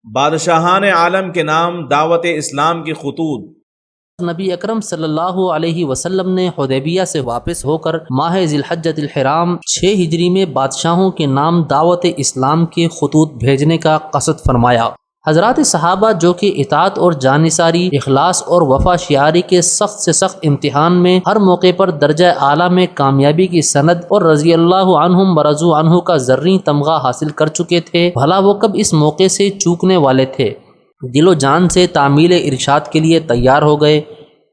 بادشاہان عالم کے نام دعوت اسلام کی خطوط۔ نبی اکرم صلی اللہ علیہ وسلم نے حدیبیہ سے واپس ہو کر ماہ ذی الحجۃ الحرام 6 ہجری میں بادشاہوں کے نام دعوت اسلام کے خطوط بھیجنے کا قصد فرمایا۔ حضرات صحابہ جو کہ اطاعت اور جانثاری، اخلاص اور وفا شعاری کے سخت سے سخت امتحان میں ہر موقع پر درجہ اعلیٰ میں کامیابی کی سند اور رضی اللہ عنہم ورضوا عنہ کا زرعی تمغہ حاصل کر چکے تھے، بھلا وہ کب اس موقع سے چوکنے والے تھے۔ دل و جان سے تعمیل ارشاد کے لیے تیار ہو گئے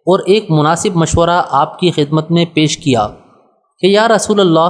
اور ایک مناسب مشورہ آپ کی خدمت میں پیش کیا کہ یا رسول اللہ،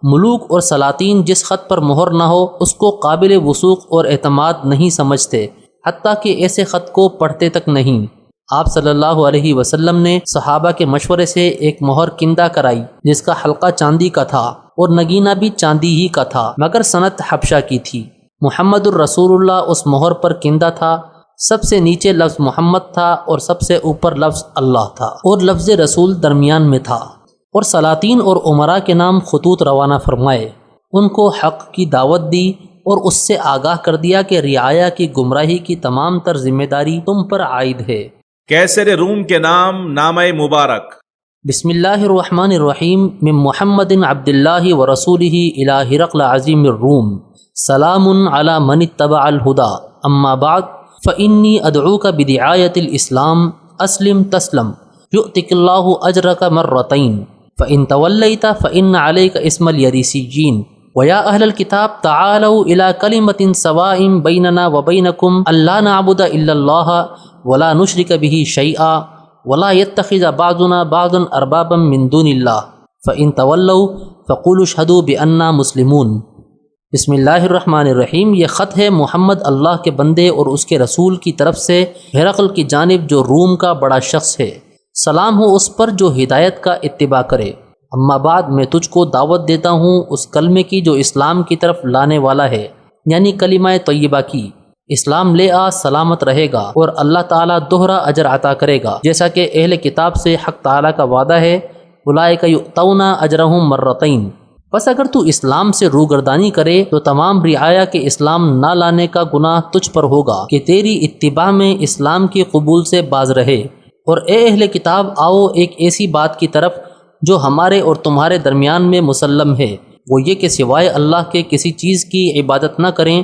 ملوک اور سلاطین جس خط پر مہر نہ ہو اس کو قابل وثوق اور اعتماد نہیں سمجھتے، حتیٰ کہ ایسے خط کو پڑھتے تک نہیں۔ آپ صلی اللہ علیہ وسلم نے صحابہ کے مشورے سے ایک مہر کندہ کرائی جس کا حلقہ چاندی کا تھا اور نگینہ بھی چاندی ہی کا تھا، مگر صنعت حبشہ کی تھی۔ محمد الرسول اللہ اس مہر پر کندہ تھا، سب سے نیچے لفظ محمد تھا اور سب سے اوپر لفظ اللہ تھا، اور لفظ رسول درمیان میں تھا، اور سلاطین اور امراء کے نام خطوط روانہ فرمائے، ان کو حق کی دعوت دی اور اس سے آگاہ کر دیا کہ رعایا کی گمراہی کی تمام تر ذمہ داری تم پر عائد ہے۔ قیصر روم کے نام نامہ مبارک۔ بسم اللہ الرحمن الرحیم، من محمد عبد اللہ ورسولہ الی ہرقل عظیم الروم، سلام علی من اتبع الہدی، اما بعد فإنی ادعوک بدعایت الاسلام، اسلم تسلم یؤتک اللہ اجرک مرتین، فإن تولیت فإن علیک اسم الیریسیین، ویا اہل الکتاب تعالوا الی کلمۃ سواء بیننا وبینکم الا نعبد الا اللہ ولا نشرک بہ شیئا ولا يتخذ بعضنا بعضا اربابا من دون اللہ، فإن تولوا فقولوا اشہدوا بأننا مسلمون۔ بسم اللہ الرحمن الرحیم، یہ خط ہے محمد اللہ کے بندے اور اس کے رسول کی طرف سے ہرقل کی جانب جو روم کا بڑا شخص ہے۔ سلام ہو اس پر جو ہدایت کا اتباع کرے۔ اما بعد میں تجھ کو دعوت دیتا ہوں اس کلمے کی جو اسلام کی طرف لانے والا ہے، یعنی کلمہ طیبہ کی۔ اسلام لے آ، سلامت رہے گا اور اللہ تعالیٰ دوہرا اجر عطا کرے گا، جیسا کہ اہل کتاب سے حق تعالیٰ کا وعدہ ہے، اولئک یؤتون اجرہم مرتین۔ بس اگر تو اسلام سے روگردانی کرے تو تمام رعایا کے اسلام نہ لانے کا گناہ تجھ پر ہوگا کہ تیری اتباع میں اسلام کی قبول سے باز رہے۔ اور اے اہل کتاب، آؤ ایک ایسی بات کی طرف جو ہمارے اور تمہارے درمیان میں مسلم ہے، وہ یہ کہ سوائے اللہ کے کسی چیز کی عبادت نہ کریں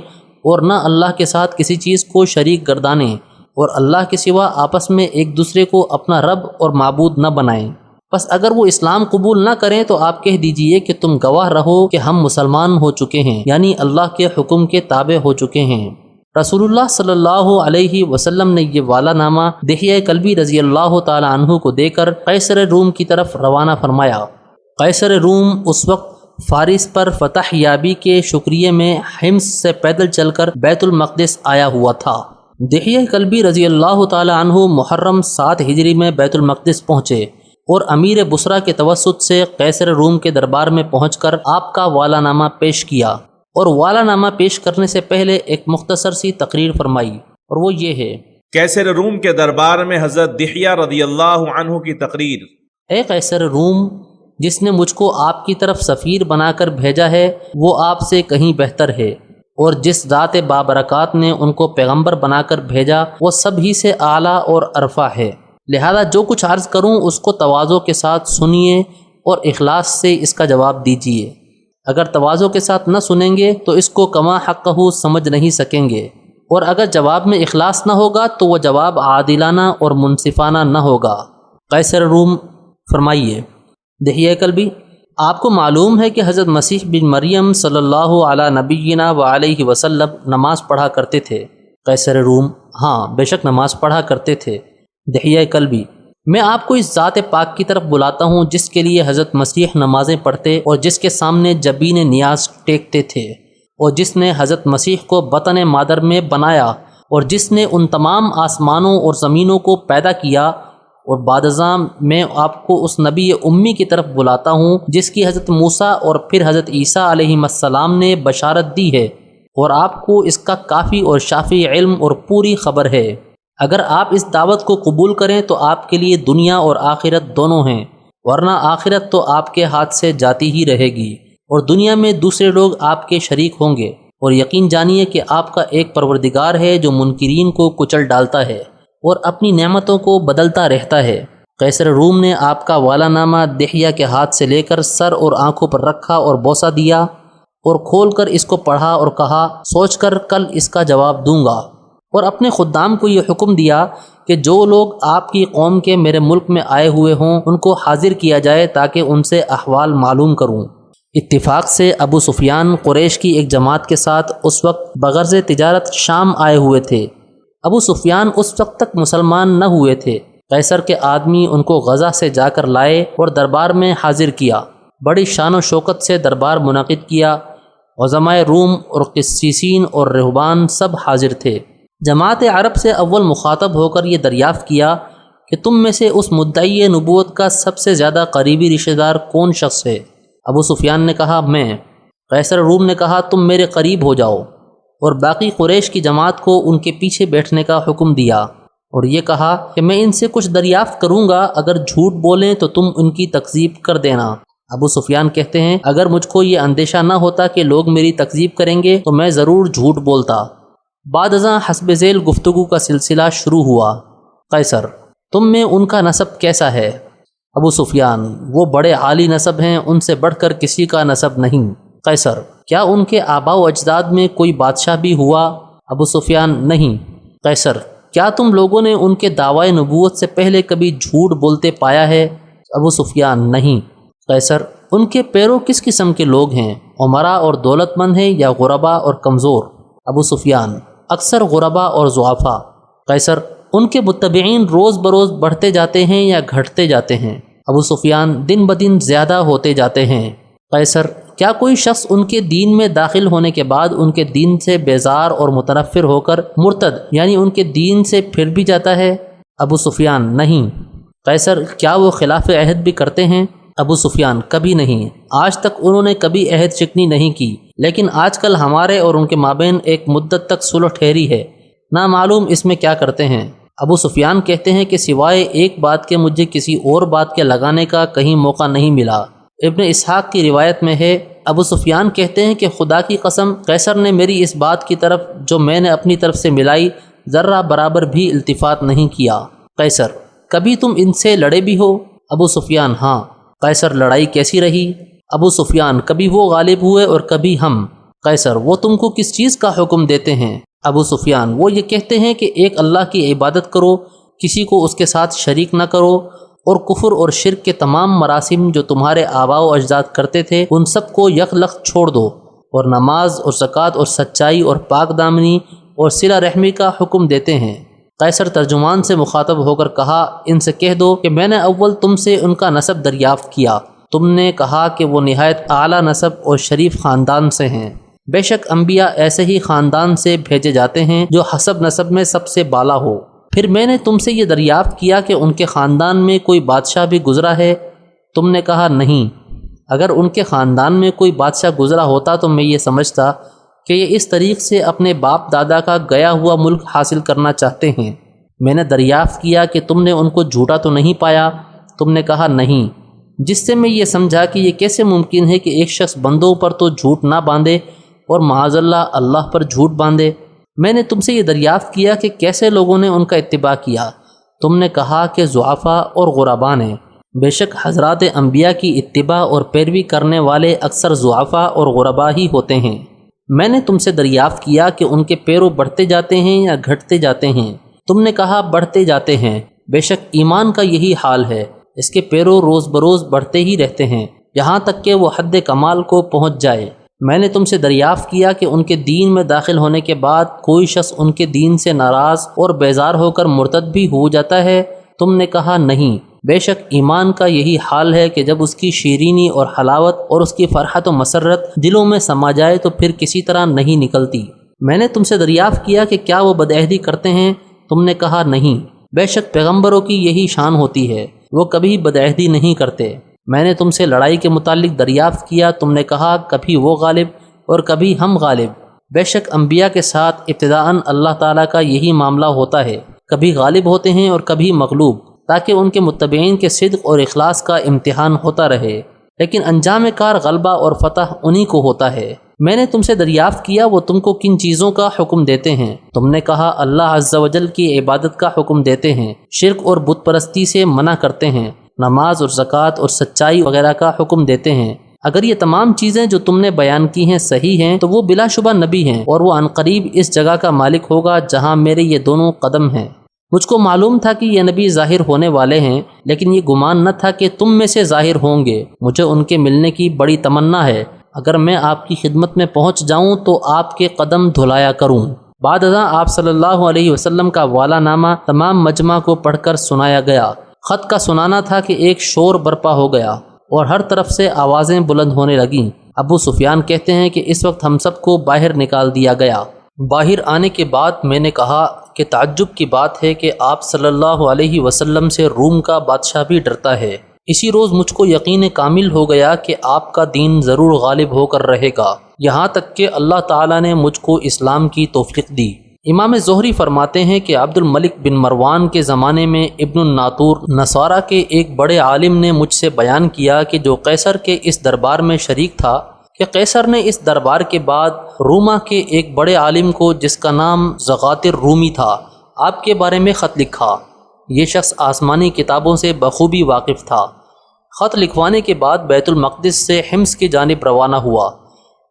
اور نہ اللہ کے ساتھ کسی چیز کو شریک گردانیں، اور اللہ کے سوا آپس میں ایک دوسرے کو اپنا رب اور معبود نہ بنائیں۔ بس اگر وہ اسلام قبول نہ کریں تو آپ کہہ دیجئے کہ تم گواہ رہو کہ ہم مسلمان ہو چکے ہیں، یعنی اللہ کے حکم کے تابع ہو چکے ہیں۔ رسول اللہ صلی اللہ علیہ وسلم نے یہ والا نامہ دحیہ کلبی رضی اللہ تعالی عنہ کو دے کر قیصر روم کی طرف روانہ فرمایا۔ قیصر روم اس وقت فارس پر فتح یابی کے شکریہ میں حمص سے پیدل چل کر بیت المقدس آیا ہوا تھا۔ دحیہ کلبی رضی اللہ تعالی عنہ محرم 7 ہجری میں بیت المقدس پہنچے اور امیر بصرہ کے توسط سے قیصر روم کے دربار میں پہنچ کر آپ کا والا نامہ پیش کیا، اور والا نامہ پیش کرنے سے پہلے ایک مختصر سی تقریر فرمائی، اور وہ یہ ہے: قیصر روم کے دربار میں حضرت دحیہ رضی اللہ عنہ کی تقریر۔ اے قیصر روم، جس نے مجھ کو آپ کی طرف سفیر بنا کر بھیجا ہے وہ آپ سے کہیں بہتر ہے، اور جس ذات بابرکات نے ان کو پیغمبر بنا کر بھیجا وہ سب ہی سے اعلیٰ اور ارفع ہے۔ لہذا جو کچھ عرض کروں اس کو تواضع کے ساتھ سنیے اور اخلاص سے اس کا جواب دیجیے۔ اگر تواضع کے ساتھ نہ سنیں گے تو اس کو کما حقہ سمجھ نہیں سکیں گے، اور اگر جواب میں اخلاص نہ ہوگا تو وہ جواب عادلانہ اور منصفانہ نہ ہوگا۔ قیصر روم فرمائیے: دحیہ کلبی، آپ کو معلوم ہے کہ حضرت مسیح بن مریم صلی اللہ علی نبینا و علیہ وسلم نماز پڑھا کرتے تھے۔ قیصر روم: ہاں، بے شک نماز پڑھا کرتے تھے۔ دحیہ کلبی: میں آپ کو اس ذات پاک کی طرف بلاتا ہوں جس کے لیے حضرت مسیح نمازیں پڑھتے اور جس کے سامنے جبین نیاز ٹیکتے تھے، اور جس نے حضرت مسیح کو بطن مادر میں بنایا، اور جس نے ان تمام آسمانوں اور زمینوں کو پیدا کیا، اور بعد ازاں میں آپ کو اس نبی امی کی طرف بلاتا ہوں جس کی حضرت موسیٰ اور پھر حضرت عیسیٰ علیہ السلام نے بشارت دی ہے، اور آپ کو اس کا کافی اور شافی علم اور پوری خبر ہے۔ اگر آپ اس دعوت کو قبول کریں تو آپ کے لیے دنیا اور آخرت دونوں ہیں، ورنہ آخرت تو آپ کے ہاتھ سے جاتی ہی رہے گی، اور دنیا میں دوسرے لوگ آپ کے شریک ہوں گے۔ اور یقین جانیے کہ آپ کا ایک پروردگار ہے جو منکرین کو کچل ڈالتا ہے اور اپنی نعمتوں کو بدلتا رہتا ہے۔ قیصر روم نے آپ کا والا نامہ دحیہ کے ہاتھ سے لے کر سر اور آنکھوں پر رکھا اور بوسہ دیا اور کھول کر اس کو پڑھا اور کہا، سوچ کر کل اس کا جواب دوں گا، اور اپنے خدام کو یہ حکم دیا کہ جو لوگ آپ کی قوم کے میرے ملک میں آئے ہوئے ہوں ان کو حاضر کیا جائے تاکہ ان سے احوال معلوم کروں۔ اتفاق سے ابو سفیان قریش کی ایک جماعت کے ساتھ اس وقت بغرض تجارت شام آئے ہوئے تھے۔ ابو سفیان اس وقت تک مسلمان نہ ہوئے تھے۔ قیصر کے آدمی ان کو غزہ سے جا کر لائے اور دربار میں حاضر کیا۔ بڑی شان و شوکت سے دربار منعقد کیا۔ عظمائے روم اور قسیسین اور رہبان سب حاضر تھے۔ جماعت عرب سے اول مخاطب ہو کر یہ دریافت کیا کہ تم میں سے اس مدعی نبوت کا سب سے زیادہ قریبی رشتہ دار کون شخص ہے؟ ابو سفیان نے کہا، میں۔ قیصر روم نے کہا، تم میرے قریب ہو جاؤ، اور باقی قریش کی جماعت کو ان کے پیچھے بیٹھنے کا حکم دیا اور یہ کہا کہ میں ان سے کچھ دریافت کروں گا، اگر جھوٹ بولیں تو تم ان کی تکذیب کر دینا۔ ابو سفیان کہتے ہیں، اگر مجھ کو یہ اندیشہ نہ ہوتا کہ لوگ میری تکذیب کریں گے تو میں ضرور جھوٹ بولتا۔ بعد ازاں حسب ذیل گفتگو کا سلسلہ شروع ہوا۔ قیصر، تم میں ان کا نسب کیسا ہے؟ ابو سفیان، وہ بڑے عالی نسب ہیں، ان سے بڑھ کر کسی کا نسب نہیں۔ قیصر، کیا ان کے آباء و اجداد میں کوئی بادشاہ بھی ہوا؟ ابو سفیان، نہیں۔ قیصر، کیا تم لوگوں نے ان کے دعوی نبوت سے پہلے کبھی جھوٹ بولتے پایا ہے؟ ابو سفیان، نہیں۔ قیصر، ان کے پیرو کس قسم کے لوگ ہیں؟ عمرا اور دولت مند ہیں یا غربا اور کمزور؟ ابو سفیان، اکثر غربا اور ضعفا۔ قیصر، ان کے متبعین روز بروز بڑھتے جاتے ہیں یا گھٹتے جاتے ہیں؟ ابو سفیان، دن بدن زیادہ ہوتے جاتے ہیں۔ قیصر، کیا کوئی شخص ان کے دین میں داخل ہونے کے بعد ان کے دین سے بیزار اور متنفر ہو کر مرتد یعنی ان کے دین سے پھر بھی جاتا ہے؟ ابو سفیان، نہیں۔ قیصر، کیا وہ خلاف عہد بھی کرتے ہیں؟ ابو سفیان، کبھی نہیں، آج تک انہوں نے کبھی عہد شکنی نہیں کی، لیکن آج کل ہمارے اور ان کے مابین ایک مدت تک صلح ٹھہری ہے، نہ معلوم اس میں کیا کرتے ہیں۔ ابو سفیان کہتے ہیں کہ سوائے ایک بات کے مجھے کسی اور بات کے لگانے کا کہیں موقع نہیں ملا۔ ابن اسحاق کی روایت میں ہے، ابو سفیان کہتے ہیں کہ خدا کی قسم، قیصر نے میری اس بات کی طرف جو میں نے اپنی طرف سے ملائی ذرہ برابر بھی التفات نہیں کیا۔ قیصر، کبھی تم ان سے لڑے بھی ہو؟ ابو سفیان، ہاں۔ قیصر، لڑائی کیسی رہی؟ ابو سفیان، کبھی وہ غالب ہوئے اور کبھی ہم۔ قیصر، وہ تم کو کس چیز کا حکم دیتے ہیں؟ ابو سفیان، وہ یہ کہتے ہیں کہ ایک اللہ کی عبادت کرو، کسی کو اس کے ساتھ شریک نہ کرو، اور کفر اور شرک کے تمام مراسم جو تمہارے آباء و اجداد کرتے تھے ان سب کو یک لخت چھوڑ دو، اور نماز اور زکوٰۃ اور سچائی اور پاک دامنی اور صلہ رحمی کا حکم دیتے ہیں۔ قیصر ترجمان سے مخاطب ہو کر کہا، ان سے کہہ دو کہ میں نے اول تم سے ان کا نسب دریافت کیا، تم نے کہا کہ وہ نہایت اعلیٰ نسب اور شریف خاندان سے ہیں۔ بے شک انبیاء ایسے ہی خاندان سے بھیجے جاتے ہیں جو حسب نسب میں سب سے بالا ہو۔ پھر میں نے تم سے یہ دریافت کیا کہ ان کے خاندان میں کوئی بادشاہ بھی گزرا ہے؟ تم نے کہا، نہیں۔ اگر ان کے خاندان میں کوئی بادشاہ گزرا ہوتا تو میں یہ سمجھتا کہ یہ اس طریق سے اپنے باپ دادا کا گیا ہوا ملک حاصل کرنا چاہتے ہیں۔ میں نے دریافت کیا کہ تم نے ان کو جھوٹا تو نہیں پایا؟ تم نے کہا، نہیں، جس سے میں یہ سمجھا کہ یہ کیسے ممکن ہے کہ ایک شخص بندوں پر تو جھوٹ نہ باندھے اور معاذ اللہ پر جھوٹ باندھے۔ میں نے تم سے یہ دریافت کیا کہ کیسے لوگوں نے ان کا اتباع کیا؟ تم نے کہا کہ ضعفاء اور غرباء نے۔ بے شک حضرات انبیاء کی اتباع اور پیروی کرنے والے اکثر ضعفاء اور غرباء ہی ہوتے ہیں۔ میں نے تم سے دریافت کیا کہ ان کے پیرو بڑھتے جاتے ہیں یا گھٹتے جاتے ہیں؟ تم نے کہا، بڑھتے جاتے ہیں۔ بے شک ایمان کا یہی حال ہے، اس کے پیرو روز بروز بڑھتے ہی رہتے ہیں یہاں تک کہ وہ حد کمال کو پہنچ جائے۔ میں نے تم سے دریافت کیا کہ ان کے دین میں داخل ہونے کے بعد کوئی شخص ان کے دین سے ناراض اور بیزار ہو کر مرتد بھی ہو جاتا ہے؟ تم نے کہا، نہیں۔ بے شک ایمان کا یہی حال ہے کہ جب اس کی شیرینی اور حلاوت اور اس کی فرحت و مسرت دلوں میں سما جائے تو پھر کسی طرح نہیں نکلتی۔ میں نے تم سے دریافت کیا کہ کیا وہ بدعہدی کرتے ہیں؟ تم نے کہا، نہیں۔ بے شک پیغمبروں کی یہی شان ہوتی ہے، وہ کبھی بدعہدی نہیں کرتے۔ میں نے تم سے لڑائی کے متعلق دریافت کیا، تم نے کہا، کبھی وہ غالب اور کبھی ہم غالب۔ بے شک انبیاء کے ساتھ ابتداءً اللہ تعالیٰ کا یہی معاملہ ہوتا ہے، کبھی غالب ہوتے ہیں اور کبھی مغلوب، تاکہ ان کے متبعین کے صدق اور اخلاص کا امتحان ہوتا رہے، لیکن انجام کار غلبہ اور فتح انہی کو ہوتا ہے۔ میں نے تم سے دریافت کیا وہ تم کو کن چیزوں کا حکم دیتے ہیں؟ تم نے کہا اللہ عز و جل کی عبادت کا حکم دیتے ہیں، شرک اور بت پرستی سے منع کرتے ہیں، نماز اور زکوٰۃ اور سچائی وغیرہ کا حکم دیتے ہیں۔ اگر یہ تمام چیزیں جو تم نے بیان کی ہیں صحیح ہیں تو وہ بلا شبہ نبی ہیں، اور وہ عنقریب اس جگہ کا مالک ہوگا جہاں میرے یہ دونوں قدم ہیں۔ مجھ کو معلوم تھا کہ یہ نبی ظاہر ہونے والے ہیں، لیکن یہ گمان نہ تھا کہ تم میں سے ظاہر ہوں گے۔ مجھے ان کے ملنے کی بڑی تمنا ہے، اگر میں آپ کی خدمت میں پہنچ جاؤں تو آپ کے قدم دھلایا کروں۔ بعد ازاں آپ صلی اللہ علیہ وسلم کا والا نامہ تمام مجمع کو پڑھ کر سنایا گیا۔ خط کا سنانا تھا کہ ایک شور برپا ہو گیا اور ہر طرف سے آوازیں بلند ہونے لگیں۔ ابو سفیان کہتے ہیں کہ اس وقت ہم سب کو باہر نکال دیا گیا۔ باہر آنے کے بعد میں نے کہا کہ تعجب کی بات ہے کہ آپ صلی اللہ علیہ وسلم سے روم کا بادشاہ بھی ڈرتا ہے۔ اسی روز مجھ کو یقین کامل ہو گیا کہ آپ کا دین ضرور غالب ہو کر رہے گا، یہاں تک کہ اللہ تعالیٰ نے مجھ کو اسلام کی توفیق دی۔ امام زہری فرماتے ہیں کہ عبد الملک بن مروان کے زمانے میں ابن الناطور نصارہ کے ایک بڑے عالم نے مجھ سے بیان کیا کہ جو قیصر کے اس دربار میں شریک تھا کہ قیصر نے اس دربار کے بعد روما کے ایک بڑے عالم کو جس کا نام زغاتر رومی تھا آپ کے بارے میں خط لکھا۔ یہ شخص آسمانی کتابوں سے بخوبی واقف تھا۔ خط لکھوانے کے بعد بیت المقدس سے حمص کی جانب روانہ ہوا۔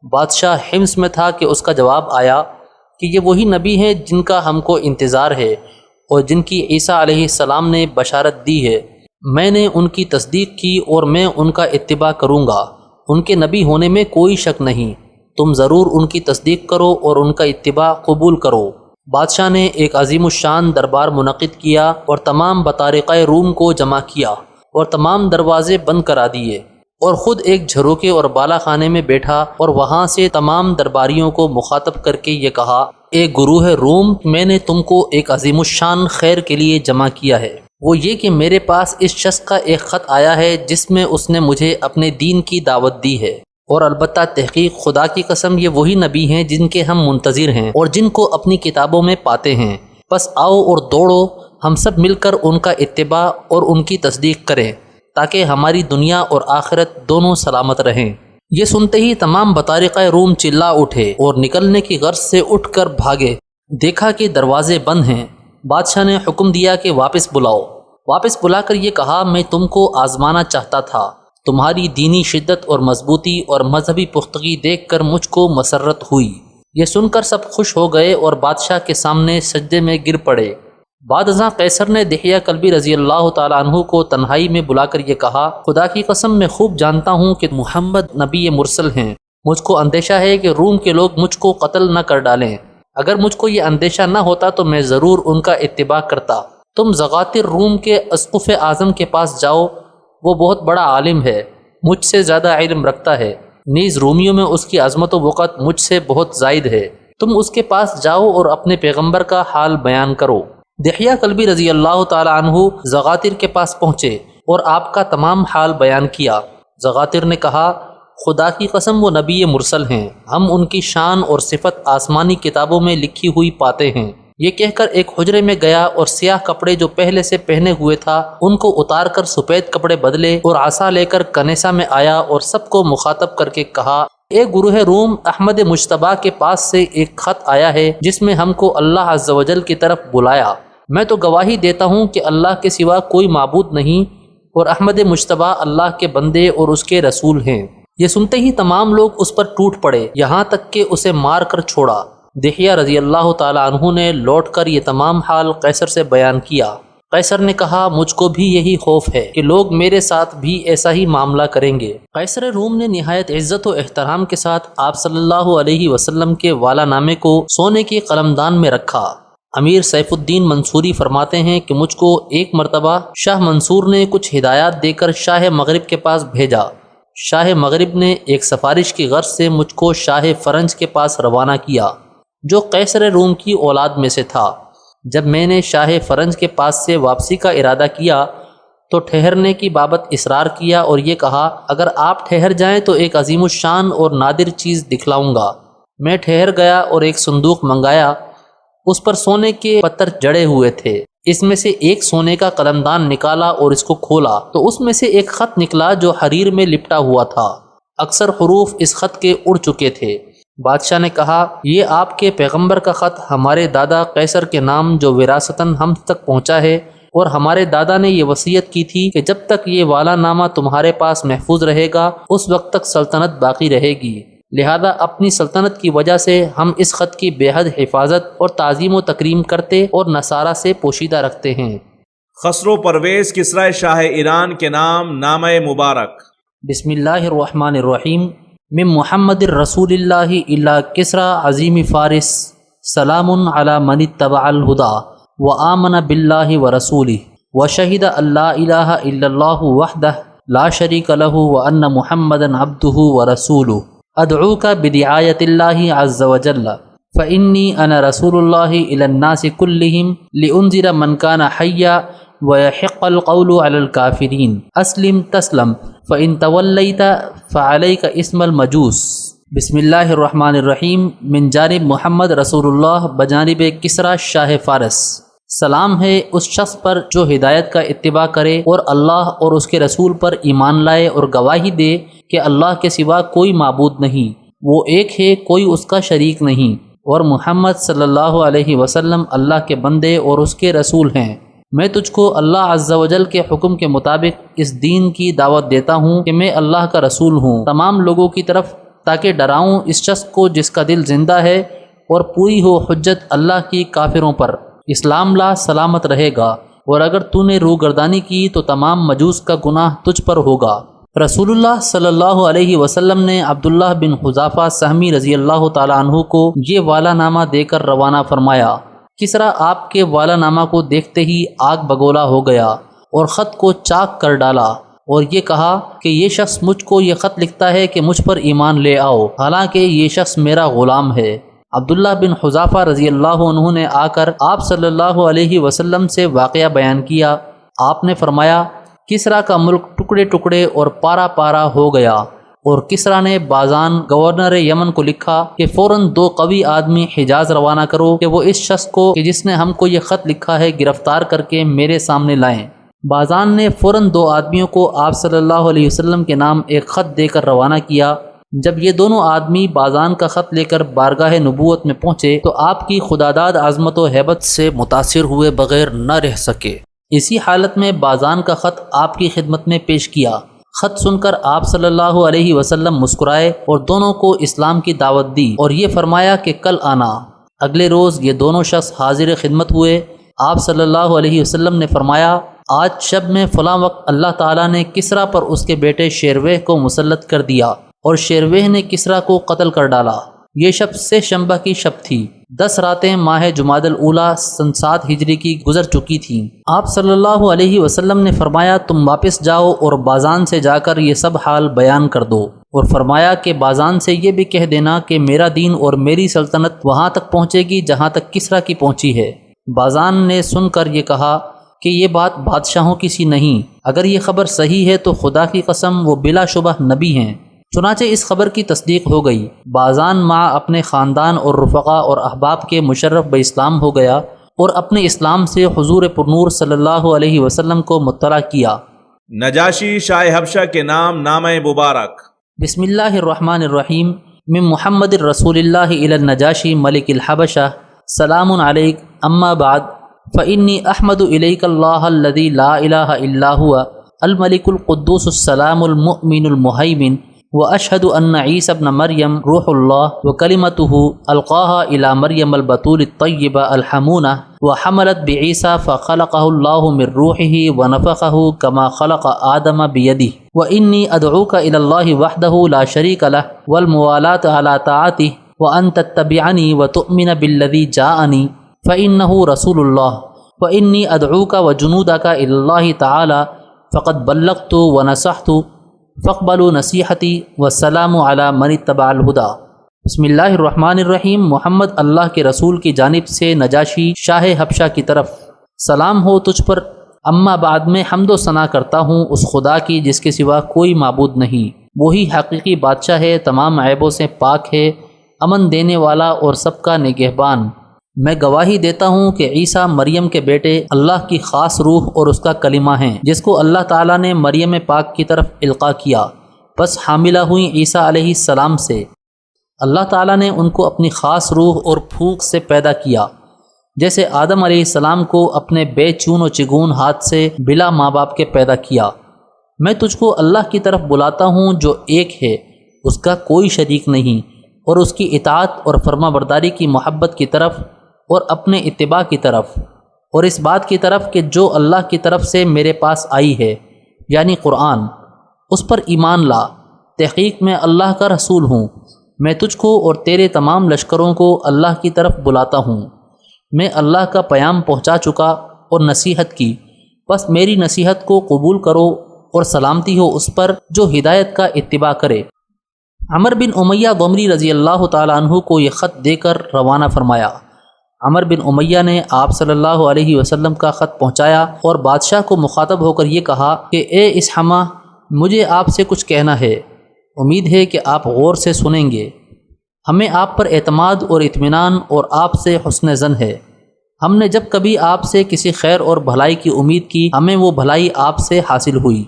بادشاہ حمص میں تھا کہ اس کا جواب آیا کہ یہ وہی نبی ہیں جن کا ہم کو انتظار ہے اور جن کی عیسیٰ علیہ السلام نے بشارت دی ہے۔ میں نے ان کی تصدیق کی اور میں ان کا اتباع کروں گا، ان کے نبی ہونے میں کوئی شک نہیں۔ تم ضرور ان کی تصدیق کرو اور ان کا اتباع قبول کرو۔ بادشاہ نے ایک عظیم الشان دربار منعقد کیا اور تمام بطارقۂ روم کو جمع کیا اور تمام دروازے بند کرا دیے، اور خود ایک جھروکے اور بالا خانے میں بیٹھا اور وہاں سے تمام درباریوں کو مخاطب کر کے یہ کہا، اے گروہ روم، میں نے تم کو ایک عظیم الشان خیر کے لیے جمع کیا ہے، وہ یہ کہ میرے پاس اس شخص کا ایک خط آیا ہے جس میں اس نے مجھے اپنے دین کی دعوت دی ہے، اور البتہ تحقیق خدا کی قسم یہ وہی نبی ہیں جن کے ہم منتظر ہیں اور جن کو اپنی کتابوں میں پاتے ہیں۔ بس آؤ اور دوڑو، ہم سب مل کر ان کا اتباع اور ان کی تصدیق کریں تاکہ ہماری دنیا اور آخرت دونوں سلامت رہیں۔ یہ سنتے ہی تمام بطارقہ روم چلا اٹھے اور نکلنے کی غرض سے اٹھ کر بھاگے۔ دیکھا کہ دروازے بند ہیں۔ بادشاہ نے حکم دیا کہ واپس بلاؤ۔ واپس بلا کر یہ کہا، میں تم کو آزمانا چاہتا تھا۔ تمہاری دینی شدت اور مضبوطی اور مذہبی پختگی دیکھ کر مجھ کو مسرت ہوئی۔ یہ سن کر سب خوش ہو گئے اور بادشاہ کے سامنے سجدے میں گر پڑے۔ بعد ازاں قیصر نے دحیہ کلبی رضی اللہ تعالیٰ عنہ کو تنہائی میں بلا کر یہ کہا، خدا کی قسم میں خوب جانتا ہوں کہ محمد نبی مرسل ہیں۔ مجھ کو اندیشہ ہے کہ روم کے لوگ مجھ کو قتل نہ کر ڈالیں۔ اگر مجھ کو یہ اندیشہ نہ ہوتا تو میں ضرور ان کا اتباع کرتا۔ تم زغاتر روم کے اسقف اعظم کے پاس جاؤ، وہ بہت بڑا عالم ہے، مجھ سے زیادہ علم رکھتا ہے، نیز رومیوں میں اس کی عظمت و وقت مجھ سے بہت زائد ہے۔ تم اس کے پاس جاؤ اور اپنے پیغمبر کا حال بیان کرو۔ دحیہ کلبی رضی اللہ تعالی عنہ زغاتر کے پاس پہنچے اور آپ کا تمام حال بیان کیا۔ زغاتر نے کہا، خدا کی قسم وہ نبی مرسل ہیں، ہم ان کی شان اور صفت آسمانی کتابوں میں لکھی ہوئی پاتے ہیں۔ یہ کہہ کر ایک حجرے میں گیا اور سیاہ کپڑے جو پہلے سے پہنے ہوئے تھا ان کو اتار کر سفید کپڑے بدلے اور عصا لے کر کنیسہ میں آیا اور سب کو مخاطب کر کے کہا، اے گروہ روم، احمد مجتبیٰ کے پاس سے ایک خط آیا ہے جس میں ہم کو اللہ عز و جل کی طرف بلایا۔ میں تو گواہی دیتا ہوں کہ اللہ کے سوا کوئی معبود نہیں اور احمد مجتبیٰ اللہ کے بندے اور اس کے رسول ہیں۔ یہ سنتے ہی تمام لوگ اس پر ٹوٹ پڑے، یہاں تک کہ اسے مار کر چھوڑا۔ دحیہ رضی اللہ تعالی عنہ نے لوٹ کر یہ تمام حال قیصر سے بیان کیا۔ قیصر نے کہا، مجھ کو بھی یہی خوف ہے کہ لوگ میرے ساتھ بھی ایسا ہی معاملہ کریں گے۔ قیصر روم نے نہایت عزت و احترام کے ساتھ آپ صلی اللہ علیہ وسلم کے والا نامے کو سونے کے قلمدان میں رکھا۔ امیر سیف الدین منصوری فرماتے ہیں کہ مجھ کو ایک مرتبہ شاہ منصور نے کچھ ہدایات دے کر شاہ مغرب کے پاس بھیجا۔ شاہ مغرب نے ایک سفارش کی غرض سے مجھ کو شاہ فرنج کے پاس روانہ کیا جو قیصر روم کی اولاد میں سے تھا۔ جب میں نے شاہ فرنج کے پاس سے واپسی کا ارادہ کیا تو ٹھہرنے کی بابت اصرار کیا اور یہ کہا، اگر آپ ٹھہر جائیں تو ایک عظیم الشان اور نادر چیز دکھلاؤں گا۔ میں ٹھہر گیا اور ایک صندوق منگایا، اس پر سونے کے پتھر جڑے ہوئے تھے۔ اس میں سے ایک سونے کا قلمدان نکالا اور اس کو کھولا تو اس میں سے ایک خط نکلا جو حریر میں لپٹا ہوا تھا۔ اکثر حروف اس خط کے اڑ چکے تھے۔ بادشاہ نے کہا یہ آپ کے پیغمبر کا خط ہمارے دادا قیصر کے نام جو وراثتاً ہم تک پہنچا ہے، اور ہمارے دادا نے یہ وصیت کی تھی کہ جب تک یہ والا نامہ تمہارے پاس محفوظ رہے گا اس وقت تک سلطنت باقی رہے گی، لہذا اپنی سلطنت کی وجہ سے ہم اس خط کی بے حد حفاظت اور تعظیم و تکریم کرتے اور نصارہ سے پوشیدہ رکھتے ہیں۔ خسرو پرویز کسرا شاہ ایران کے نام نامہ مبارک۔ بسم اللہ الرحمن الرحیم۔ من محمد الرسول اللہ الا کسرا عظیم فارس، سلام علی من اتبع الہدا وآمن باللہ ورسولہ وشہد ان لا الہ الا اللہ وحدہ لا شریک لہ وان محمدا عبدہ ورسولہ، ادعوک بدعایت اللہ عز وجل فانی انا رسول اللہ الی الناس کلہم لانذر من کان حیا ویحق القول علی الکافرین، اسلم تسلم فإن تولیت فعلیک اسم المجوس۔ بسم اللہ الرحمن الرحیم۔ من جانب محمد رسول اللہ بجانب کسرا شاہ فارس، سلام ہے اس شخص پر جو ہدایت کا اتباع کرے اور اللہ اور اس کے رسول پر ایمان لائے اور گواہی دے کہ اللہ کے سوا کوئی معبود نہیں، وہ ایک ہے، کوئی اس کا شریک نہیں، اور محمد صلی اللہ علیہ وسلم اللہ کے بندے اور اس کے رسول ہیں۔ میں تجھ کو اللہ عز و جل کے حکم کے مطابق اس دین کی دعوت دیتا ہوں کہ میں اللہ کا رسول ہوں تمام لوگوں کی طرف، تاکہ ڈراؤں اس شخص کو جس کا دل زندہ ہے، اور پوری ہو حجت اللہ کی کافروں پر، اسلام لا سلامت رہے گا، اور اگر تو نے روگردانی کی تو تمام مجوس کا گناہ تجھ پر ہوگا۔ رسول اللہ صلی اللہ علیہ وسلم نے عبداللہ بن حذافہ سہمی رضی اللہ تعالیٰ عنہ کو یہ والا نامہ دے کر روانہ فرمایا۔ کسرا آپ کے والا نامہ کو دیکھتے ہی آگ بگولا ہو گیا اور خط کو چاک کر ڈالا، اور یہ کہا کہ یہ شخص مجھ کو یہ خط لکھتا ہے کہ مجھ پر ایمان لے آؤ، حالانکہ یہ شخص میرا غلام ہے۔ عبداللہ بن حذافہ رضی اللہ عنہ نے آ کر آپ صلی اللہ علیہ وسلم سے واقعہ بیان کیا۔ آپ نے فرمایا کسرا کا ملک ٹکڑے ٹکڑے اور پارا پارا ہو گیا، اور کسرا نے بازان گورنر یمن کو لکھا کہ فوراً 2 قوی آدمی حجاز روانہ کرو کہ وہ اس شخص کو کہ جس نے ہم کو یہ خط لکھا ہے گرفتار کر کے میرے سامنے لائیں۔ بازان نے فوراً 2 آدمیوں کو آپ صلی اللہ علیہ وسلم کے نام ایک خط دے کر روانہ کیا۔ جب یہ دونوں آدمی بازان کا خط لے کر بارگاہ نبوت میں پہنچے تو آپ کی خداداد عظمت و ہیبت سے متاثر ہوئے بغیر نہ رہ سکے۔ اسی حالت میں بازان کا خط آپ کی خدمت میں پیش کیا۔ خط سن کر آپ صلی اللہ علیہ وسلم مسکرائے اور دونوں کو اسلام کی دعوت دی، اور یہ فرمایا کہ کل آنا۔ اگلے روز یہ دونوں شخص حاضر خدمت ہوئے۔ آپ صلی اللہ علیہ وسلم نے فرمایا آج شب میں فلاں وقت اللہ تعالیٰ نے کسرا پر اس کے بیٹے شیرویہ کو مسلط کر دیا، اور شیرویہ نے کسرا کو قتل کر ڈالا۔ یہ شب 6 شنبہ کی شب تھی۔ 10 راتیں ماہ جمادی الاولیٰ سن 7 ہجری کی گزر چکی تھیں۔ آپ صلی اللہ علیہ وسلم نے فرمایا تم واپس جاؤ اور بازان سے جا کر یہ سب حال بیان کر دو، اور فرمایا کہ بازان سے یہ بھی کہہ دینا کہ میرا دین اور میری سلطنت وہاں تک پہنچے گی جہاں تک کسرا کی پہنچی ہے۔ بازان نے سن کر یہ کہا کہ یہ بات بادشاہوں کی سی نہیں، اگر یہ خبر صحیح ہے تو خدا کی قسم وہ بلا شبہ نبی ہیں۔ چنانچہ اس خبر کی تصدیق ہو گئی۔ بازان مع اپنے خاندان اور رفقا اور احباب کے مشرف باسلام ہو گیا، اور اپنے اسلام سے حضور پرنور صلی اللہ علیہ وسلم کو مطلع کیا۔ نجاشی شاہ حبشہ کے نام نامہ مبارک۔ بسم اللہ الرحمن الرحیم۔ من محمد الرسول اللہ الی النجاشی ملک الحبشہ، سلام علیک، اما بعد فانی احمد الیک اللہ الذی لا الہ الا هو الملک القدوس السلام المؤمن المہیمن، واشهد ان عیسی ابن مریم روح اللہ وکلمتہ القاها الى مریم البتول الطیبہ الحمونہ، وحملت بعیسی فخلقہ اللہ من روحہ ونفخہ كما خلق آدم بیدہ، وانی ادعوک الى اللہ وحدہ لا شریک لہ والموالاة على طاعتہ، وان تتبعنی وتؤمن بالذی جاءنی فإنہ رسول اللہ، وانی ادعوک وجنودک الى اللہ تعالی فقد بلغت ونصحت فاقبلوا نصیحتی والسلام علی من اتبع الہدا۔ بسم اللہ الرحمن الرحیم۔ محمد اللہ کے رسول کی جانب سے نجاشی شاہ حبشہ کی طرف، سلام ہو تجھ پر، اما بعد میں حمد و ثنا کرتا ہوں اس خدا کی جس کے سوا کوئی معبود نہیں، وہی حقیقی بادشاہ ہے، تمام عیبوں سے پاک ہے، امن دینے والا اور سب کا نگہبان۔ میں گواہی دیتا ہوں کہ عیسیٰ مریم کے بیٹے اللہ کی خاص روح اور اس کا کلمہ ہیں، جس کو اللہ تعالیٰ نے مریم پاک کی طرف القاء کیا، بس حاملہ ہوئیں عیسیٰ علیہ السلام سے۔ اللہ تعالیٰ نے ان کو اپنی خاص روح اور پھونک سے پیدا کیا، جیسے آدم علیہ السلام کو اپنے بے چون و چگون ہاتھ سے بلا ماں باپ کے پیدا کیا۔ میں تجھ کو اللہ کی طرف بلاتا ہوں جو ایک ہے، اس کا کوئی شریک نہیں، اور اس کی اطاعت اور فرما برداری کی محبت کی طرف اور اپنے اتباع کی طرف، اور اس بات کی طرف کہ جو اللہ کی طرف سے میرے پاس آئی ہے یعنی قرآن، اس پر ایمان لا۔ تحقیق میں اللہ کا رسول ہوں، میں تجھ کو اور تیرے تمام لشکروں کو اللہ کی طرف بلاتا ہوں۔ میں اللہ کا پیام پہنچا چکا اور نصیحت کی، بس میری نصیحت کو قبول کرو اور سلامتی ہو اس پر جو ہدایت کا اتباع کرے۔ عمر بن امیہ ضمری رضی اللہ تعالیٰ عنہ کو یہ خط دے کر روانہ فرمایا۔ عمر بن امیہ نے آپ صلی اللہ علیہ وسلم کا خط پہنچایا اور بادشاہ کو مخاطب ہو کر یہ کہا کہ اے اسحمہ، مجھے آپ سے کچھ کہنا ہے، امید ہے کہ آپ غور سے سنیں گے۔ ہمیں آپ پر اعتماد اور اطمینان اور آپ سے حسن ظن ہے۔ ہم نے جب کبھی آپ سے کسی خیر اور بھلائی کی امید کی، ہمیں وہ بھلائی آپ سے حاصل ہوئی۔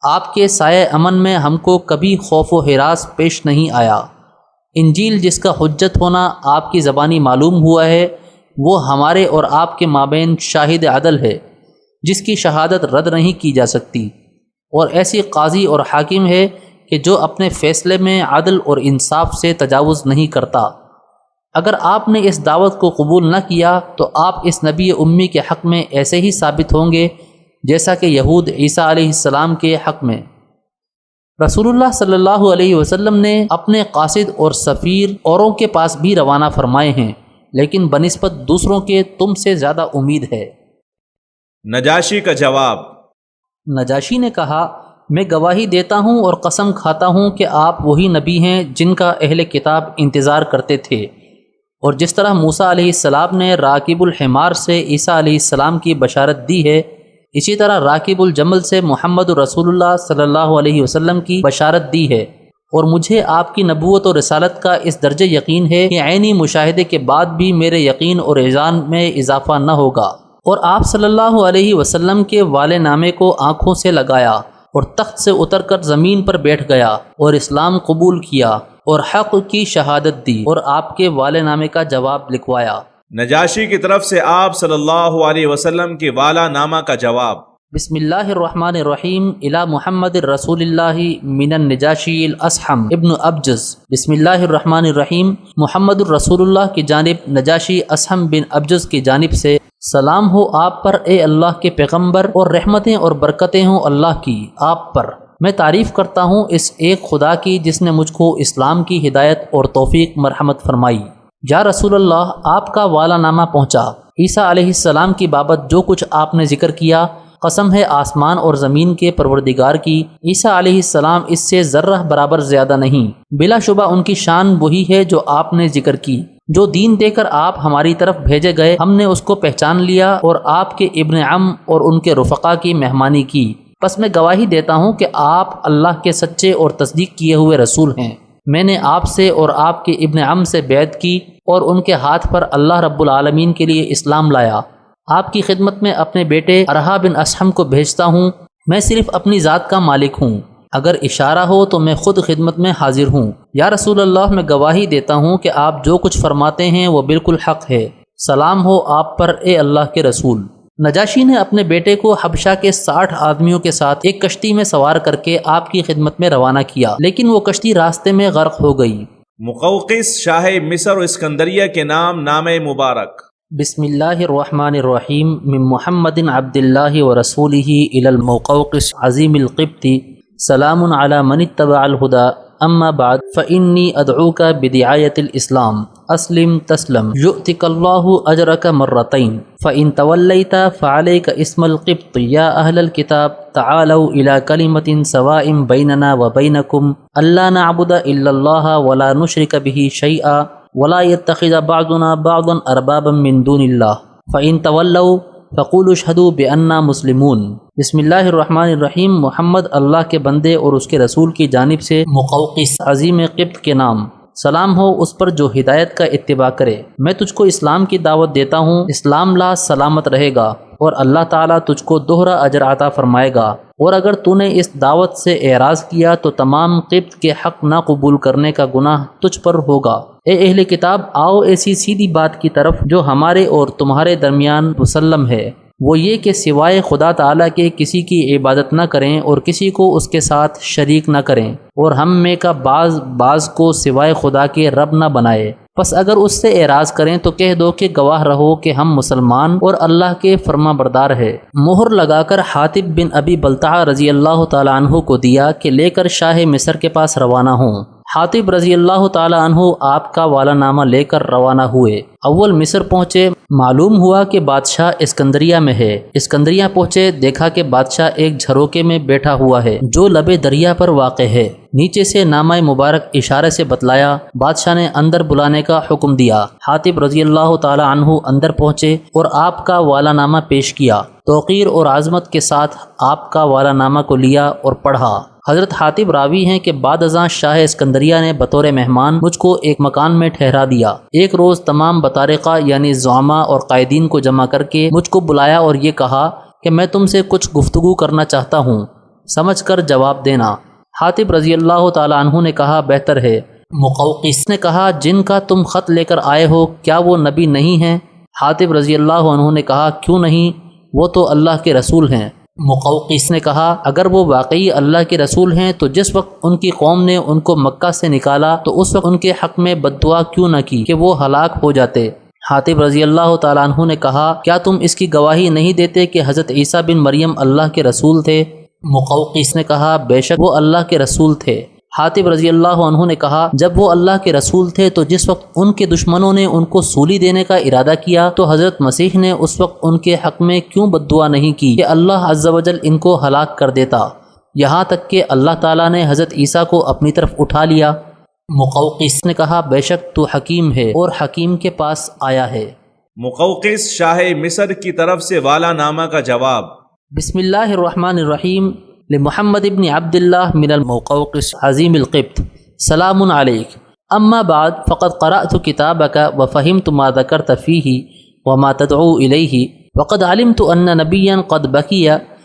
آپ کے سایہ امن میں ہم کو کبھی خوف و ہراس پیش نہیں آیا۔ انجیل جس کا حجت ہونا آپ کی زبانی معلوم ہوا ہے، وہ ہمارے اور آپ کے مابین شاہد عدل ہے، جس کی شہادت رد نہیں کی جا سکتی، اور ایسی قاضی اور حاکم ہے کہ جو اپنے فیصلے میں عدل اور انصاف سے تجاوز نہیں کرتا۔ اگر آپ نے اس دعوت کو قبول نہ کیا تو آپ اس نبی امی کے حق میں ایسے ہی ثابت ہوں گے جیسا کہ یہود عیسیٰ علیہ السلام کے حق میں۔ رسول اللہ صلی اللہ علیہ وسلم نے اپنے قاصد اور سفیر اوروں کے پاس بھی روانہ فرمائے ہیں، لیکن بنسبت دوسروں کے تم سے زیادہ امید ہے۔ نجاشی کا جواب۔ نجاشی نے کہا، میں گواہی دیتا ہوں اور قسم کھاتا ہوں کہ آپ وہی نبی ہیں جن کا اہل کتاب انتظار کرتے تھے، اور جس طرح موسیٰ علیہ السلام نے راکب الحمار سے عیسیٰ علیہ السلام کی بشارت دی ہے، اسی طرح راکب الجمل سے محمد رسول اللہ صلی اللہ علیہ وسلم کی بشارت دی ہے، اور مجھے آپ کی نبوت اور رسالت کا اس درجے یقین ہے کہ عینی مشاہدے کے بعد بھی میرے یقین اور اذعان میں اضافہ نہ ہوگا۔ اور آپ صلی اللہ علیہ وسلم کے والے نامے کو آنکھوں سے لگایا اور تخت سے اتر کر زمین پر بیٹھ گیا اور اسلام قبول کیا اور حق کی شہادت دی اور آپ کے والے نامے کا جواب لکھوایا۔ نجاشی کی طرف سے آپ صلی اللہ علیہ وسلم کے والا نامہ کا جواب۔ بسم اللہ الرحمن الرحیم، الی محمد رسول اللہ من النجاشی الاصحم ابن ابجز۔ بسم اللہ الرحمن الرحیم، محمد الرسول اللہ کی جانب نجاشی اصحم بن ابجز کی جانب سے سلام ہو آپ پر اے اللہ کے پیغمبر، اور رحمتیں اور برکتیں ہوں اللہ کی آپ پر۔ میں تعریف کرتا ہوں اس ایک خدا کی جس نے مجھ کو اسلام کی ہدایت اور توفیق مرحمت فرمائی۔ یا رسول اللہ، آپ کا والا نامہ پہنچا۔ عیسیٰ علیہ السلام کی بابت جو کچھ آپ نے ذکر کیا، قسم ہے آسمان اور زمین کے پروردگار کی، عیسیٰ علیہ السلام اس سے ذرہ برابر زیادہ نہیں۔ بلا شبہ ان کی شان وہی ہے جو آپ نے ذکر کی۔ جو دین دے کر آپ ہماری طرف بھیجے گئے، ہم نے اس کو پہچان لیا اور آپ کے ابن عم اور ان کے رفقا کی مہمانی کی۔ بس میں گواہی دیتا ہوں کہ آپ اللہ کے سچے اور تصدیق کیے ہوئے رسول ہیں۔ میں نے آپ سے اور آپ کے ابن عم سے بیعت کی اور ان کے ہاتھ پر اللہ رب العالمین کے لیے اسلام لایا۔ آپ کی خدمت میں اپنے بیٹے ارحا بن اصحم کو بھیجتا ہوں۔ میں صرف اپنی ذات کا مالک ہوں، اگر اشارہ ہو تو میں خود خدمت میں حاضر ہوں۔ یا رسول اللہ، میں گواہی دیتا ہوں کہ آپ جو کچھ فرماتے ہیں وہ بالکل حق ہے۔ سلام ہو آپ پر اے اللہ کے رسول۔ نجاشی نے اپنے بیٹے کو حبشہ کے 60 آدمیوں کے ساتھ ایک کشتی میں سوار کر کے آپ کی خدمت میں روانہ کیا، لیکن وہ کشتی راستے میں غرق ہو گئی۔ مقوقس شاہ مصر و اسکندریہ کے نام مبارک۔ بسم اللہ الرحمن الرحیم، من محمد عبد اللہ ورسولہ الی المقوقس عظیم القبط، سلام علی من اتبع الہدی، اما بعد فانی ادعوک بدعایت الاسلام، اسلم تسلم یؤتک اللہ اجرک مرتین، فان تولیت فعلیک اسم القبط یا اہل الکتاب، تعالوا الی کلمۃ سواء بیننا وبینکم الا نعبد الا اللہ ولا نشرک به شیئا ولا يتخذ بعضنا بعضا اربابا من دون اللہ، فان تولوا فقولوا اشہدوا بأننا مسلمون۔ بسم اللہ الرحمن الرحیم، محمد اللہ کے بندے اور اس کے رسول کی جانب سے مقوقس عظیم قبط کے نام، سلام ہو اس پر جو ہدایت کا اتباع کرے۔ میں تجھ کو اسلام کی دعوت دیتا ہوں، اسلام لا سلامت رہے گا، اور اللہ تعالیٰ تجھ کو دوہرا اجر عطا فرمائے گا، اور اگر تو نے اس دعوت سے اعراض کیا تو تمام قبط کے حق نہ قبول کرنے کا گناہ تجھ پر ہوگا۔ اے اہل کتاب، آؤ ایسی سیدھی بات کی طرف جو ہمارے اور تمہارے درمیان مسلم ہے، وہ یہ کہ سوائے خدا تعالیٰ کے کسی کی عبادت نہ کریں اور کسی کو اس کے ساتھ شریک نہ کریں، اور ہم میں کا بعض کو سوائے خدا کے رب نہ بنائے۔ پس اگر اس سے اعراض کریں تو کہہ دو کہ گواہ رہو کہ ہم مسلمان اور اللہ کے فرما بردار ہے۔ مہر لگا کر حاطب بن ابی بلتعہ رضی اللہ تعالیٰ عنہ کو دیا کہ لے کر شاہ مصر کے پاس روانہ ہوں۔ حاطب رضی اللہ تعالیٰ عنہ آپ کا والا نامہ لے کر روانہ ہوئے۔ اول مصر پہنچے، معلوم ہوا کہ بادشاہ اسکندریہ میں ہے۔ اسکندریہ پہنچے، دیکھا کہ بادشاہ ایک جھروکے میں بیٹھا ہوا ہے جو لب دریا پر واقع ہے۔ نیچے سے نامہ مبارک اشارے سے بتلایا۔ بادشاہ نے اندر بلانے کا حکم دیا۔ حاطب رضی اللہ تعالیٰ عنہ اندر پہنچے اور آپ کا والا نامہ پیش کیا۔ توقیر اور عظمت کے ساتھ آپ کا والا نامہ کو لیا اور پڑھا۔ حضرت حاطب راوی ہیں کہ بعد ازاں شاہ اسکندریہ نے بطور مہمان مجھ کو ایک مکان میں ٹھہرا دیا۔ ایک روز تمام بطارقہ یعنی زعماء اور قائدین کو جمع کر کے مجھ کو بلایا اور یہ کہا کہ میں تم سے کچھ گفتگو کرنا چاہتا ہوں، سمجھ کر جواب دینا۔ حاطب رضی اللہ تعالیٰ عنہ نے کہا بہتر ہے۔ مقوقس نے کہا جن کا تم خط لے کر آئے ہو کیا وہ نبی نہیں ہیں؟ حاطب رضی اللہ عنہ نے کہا کیوں نہیں، وہ تو اللہ کے رسول ہیں۔ مقوقس نے کہا اگر وہ واقعی اللہ کے رسول ہیں تو جس وقت ان کی قوم نے ان کو مکہ سے نکالا تو اس وقت ان کے حق میں بد دعا کیوں نہ کی کہ وہ ہلاک ہو جاتے؟ حاطب رضی اللہ تعالیٰ عنہ نے کہا کیا تم اس کی گواہی نہیں دیتے کہ حضرت عیسیٰ بن مریم اللہ کے رسول تھے؟ مقوقس نے کہا بے شک وہ اللہ کے رسول تھے۔ حاطب رضی اللہ عنہ نے کہا جب وہ اللہ کے رسول تھے تو جس وقت ان کے دشمنوں نے ان کو سولی دینے کا ارادہ کیا تو حضرت مسیح نے اس وقت ان کے حق میں کیوں بد دعا نہیں کی کہ اللہ عز و جل ان کو ہلاک کر دیتا، یہاں تک کہ اللہ تعالیٰ نے حضرت عیسیٰ کو اپنی طرف اٹھا لیا؟ مقوقس نے کہا بے شک تو حکیم ہے اور حکیم کے پاس آیا ہے۔ مقوقس شاہ مصر کی طرف سے والا نامہ کا جواب۔ بسم اللہ الرحمن الرحیم۔ لمحمد ابن عبد اللہ من المقوقس عظیم القبط، سلام علیک، اما بعد فقد قرأت كتابك وفهمت ما ذكرت فيه وما تدعو إليه، وقد علمت أن نبيا قد بقي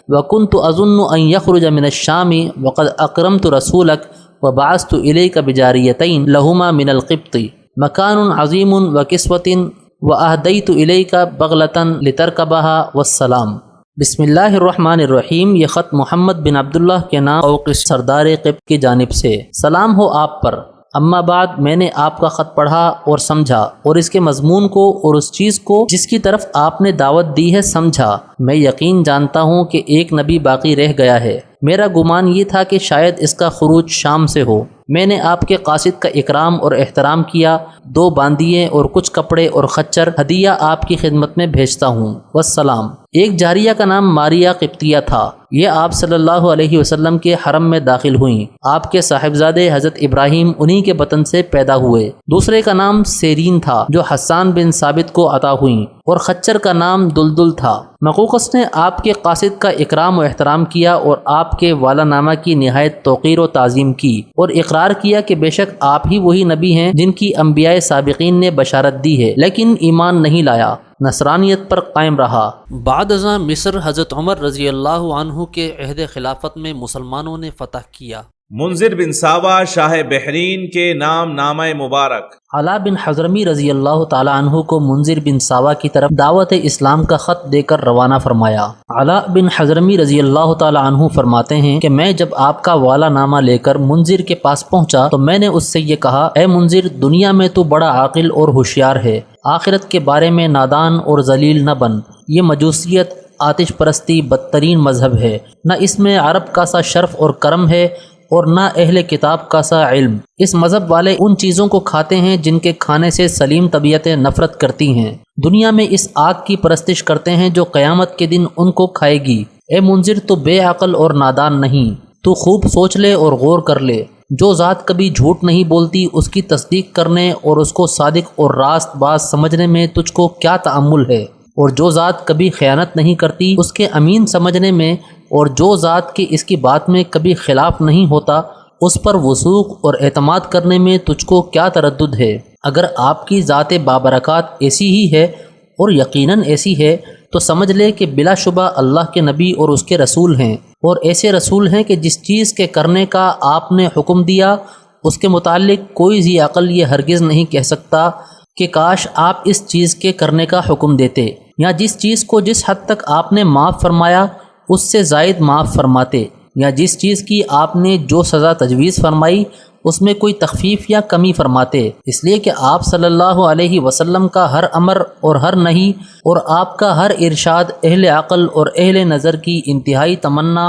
وكنت أظن أن يخرج من الشام، وقد أكرمت رسولك وبعثت إليك بجاريتين لهما من القبط مكان عظيم وكسوة، وأهديت إليك بغلة لتركبها والسلام۔ بسم اللہ الرحمن الرحیم۔ یہ خط محمد بن عبداللہ کے نام مقوقس سردار قبط کی جانب سے، سلام ہو آپ پر۔ اما بعد میں نے آپ کا خط پڑھا اور سمجھا اور اس کے مضمون کو اور اس چیز کو جس کی طرف آپ نے دعوت دی ہے سمجھا۔ میں یقین جانتا ہوں کہ ایک نبی باقی رہ گیا ہے۔ میرا گمان یہ تھا کہ شاید اس کا خروج شام سے ہو۔ میں نے آپ کے قاصد کا اکرام اور احترام کیا، 2 باندیے اور کچھ کپڑے اور خچر ہدیہ آپ کی خدمت میں بھیجتا ہوں، والسلام۔ ایک جاریہ کا نام ماریہ قبطیہ تھا، یہ آپ صلی اللہ علیہ وسلم کے حرم میں داخل ہوئیں۔ آپ کے صاحبزادے حضرت ابراہیم انہی کے بطن سے پیدا ہوئے۔ دوسرے کا نام سیرین تھا جو حسان بن ثابت کو عطا ہوئیں، اور خچر کا نام دلدل تھا۔ مقوقس نے آپ کے قاصد کا اکرام و احترام کیا اور آپ کے والا نامہ کی نہایت توقیر و تعظیم کی، اور اقرار کیا کہ بے شک آپ ہی وہی نبی ہیں جن کی انبیاء سابقین نے بشارت دی ہے، لیکن ایمان نہیں لایا، نصرانیت پر قائم رہا۔ بعد ازاں مصر حضرت عمر رضی اللہ عنہ کے عہد خلافت میں مسلمانوں نے فتح کیا۔ منذر بن ساوا شاہ بحرین کے نام نامہ مبارک۔ علا بن حضرمی رضی اللہ تعالیٰ عنہ کو منذر بن ساوا کی طرف دعوت اسلام کا خط دے کر روانہ فرمایا۔ علا بن حضرمی رضی اللہ تعالیٰ عنہ فرماتے ہیں کہ میں جب آپ کا والا نامہ لے کر منذر کے پاس پہنچا تو میں نے اس سے یہ کہا اے منذر، دنیا میں تو بڑا عاقل اور ہوشیار ہے، آخرت کے بارے میں نادان اور ذلیل نہ بن۔ یہ مجوسیت، آتش پرستی بدترین مذہب ہے، نہ اس میں عرب کا سا شرف اور کرم ہے اور نہ اہل کتاب کا سا علم۔ اس مذہب والے ان چیزوں کو کھاتے ہیں جن کے کھانے سے سلیم طبیعتیں نفرت کرتی ہیں، دنیا میں اس آگ کی پرستش کرتے ہیں جو قیامت کے دن ان کو کھائے گی۔ اے منذر، تو بے عقل اور نادان نہیں، تو خوب سوچ لے اور غور کر لے۔ جو ذات کبھی جھوٹ نہیں بولتی اس کی تصدیق کرنے اور اس کو صادق اور راست باز سمجھنے میں تجھ کو کیا تأمل ہے، اور جو ذات کبھی خیانت نہیں کرتی اس کے امین سمجھنے میں، اور جو ذات کے اس کی بات میں کبھی خلاف نہیں ہوتا اس پر وثوق اور اعتماد کرنے میں تجھ کو کیا تردد ہے۔ اگر آپ کی ذات بابرکات ایسی ہی ہے اور یقیناً ایسی ہے تو سمجھ لے کہ بلا شبہ اللہ کے نبی اور اس کے رسول ہیں، اور ایسے رسول ہیں کہ جس چیز کے کرنے کا آپ نے حکم دیا اس کے متعلق کوئی ذی عقل یہ ہرگز نہیں کہہ سکتا کہ کاش آپ اس چیز کے کرنے کا حکم دیتے، یا جس چیز کو جس حد تک آپ نے معاف فرمایا اس سے زائد معاف فرماتے، یا جس چیز کی آپ نے جو سزا تجویز فرمائی اس میں کوئی تخفیف یا کمی فرماتے، اس لیے کہ آپ صلی اللہ علیہ وسلم کا ہر امر اور ہر نہی اور آپ کا ہر ارشاد اہل عقل اور اہل نظر کی انتہائی تمنا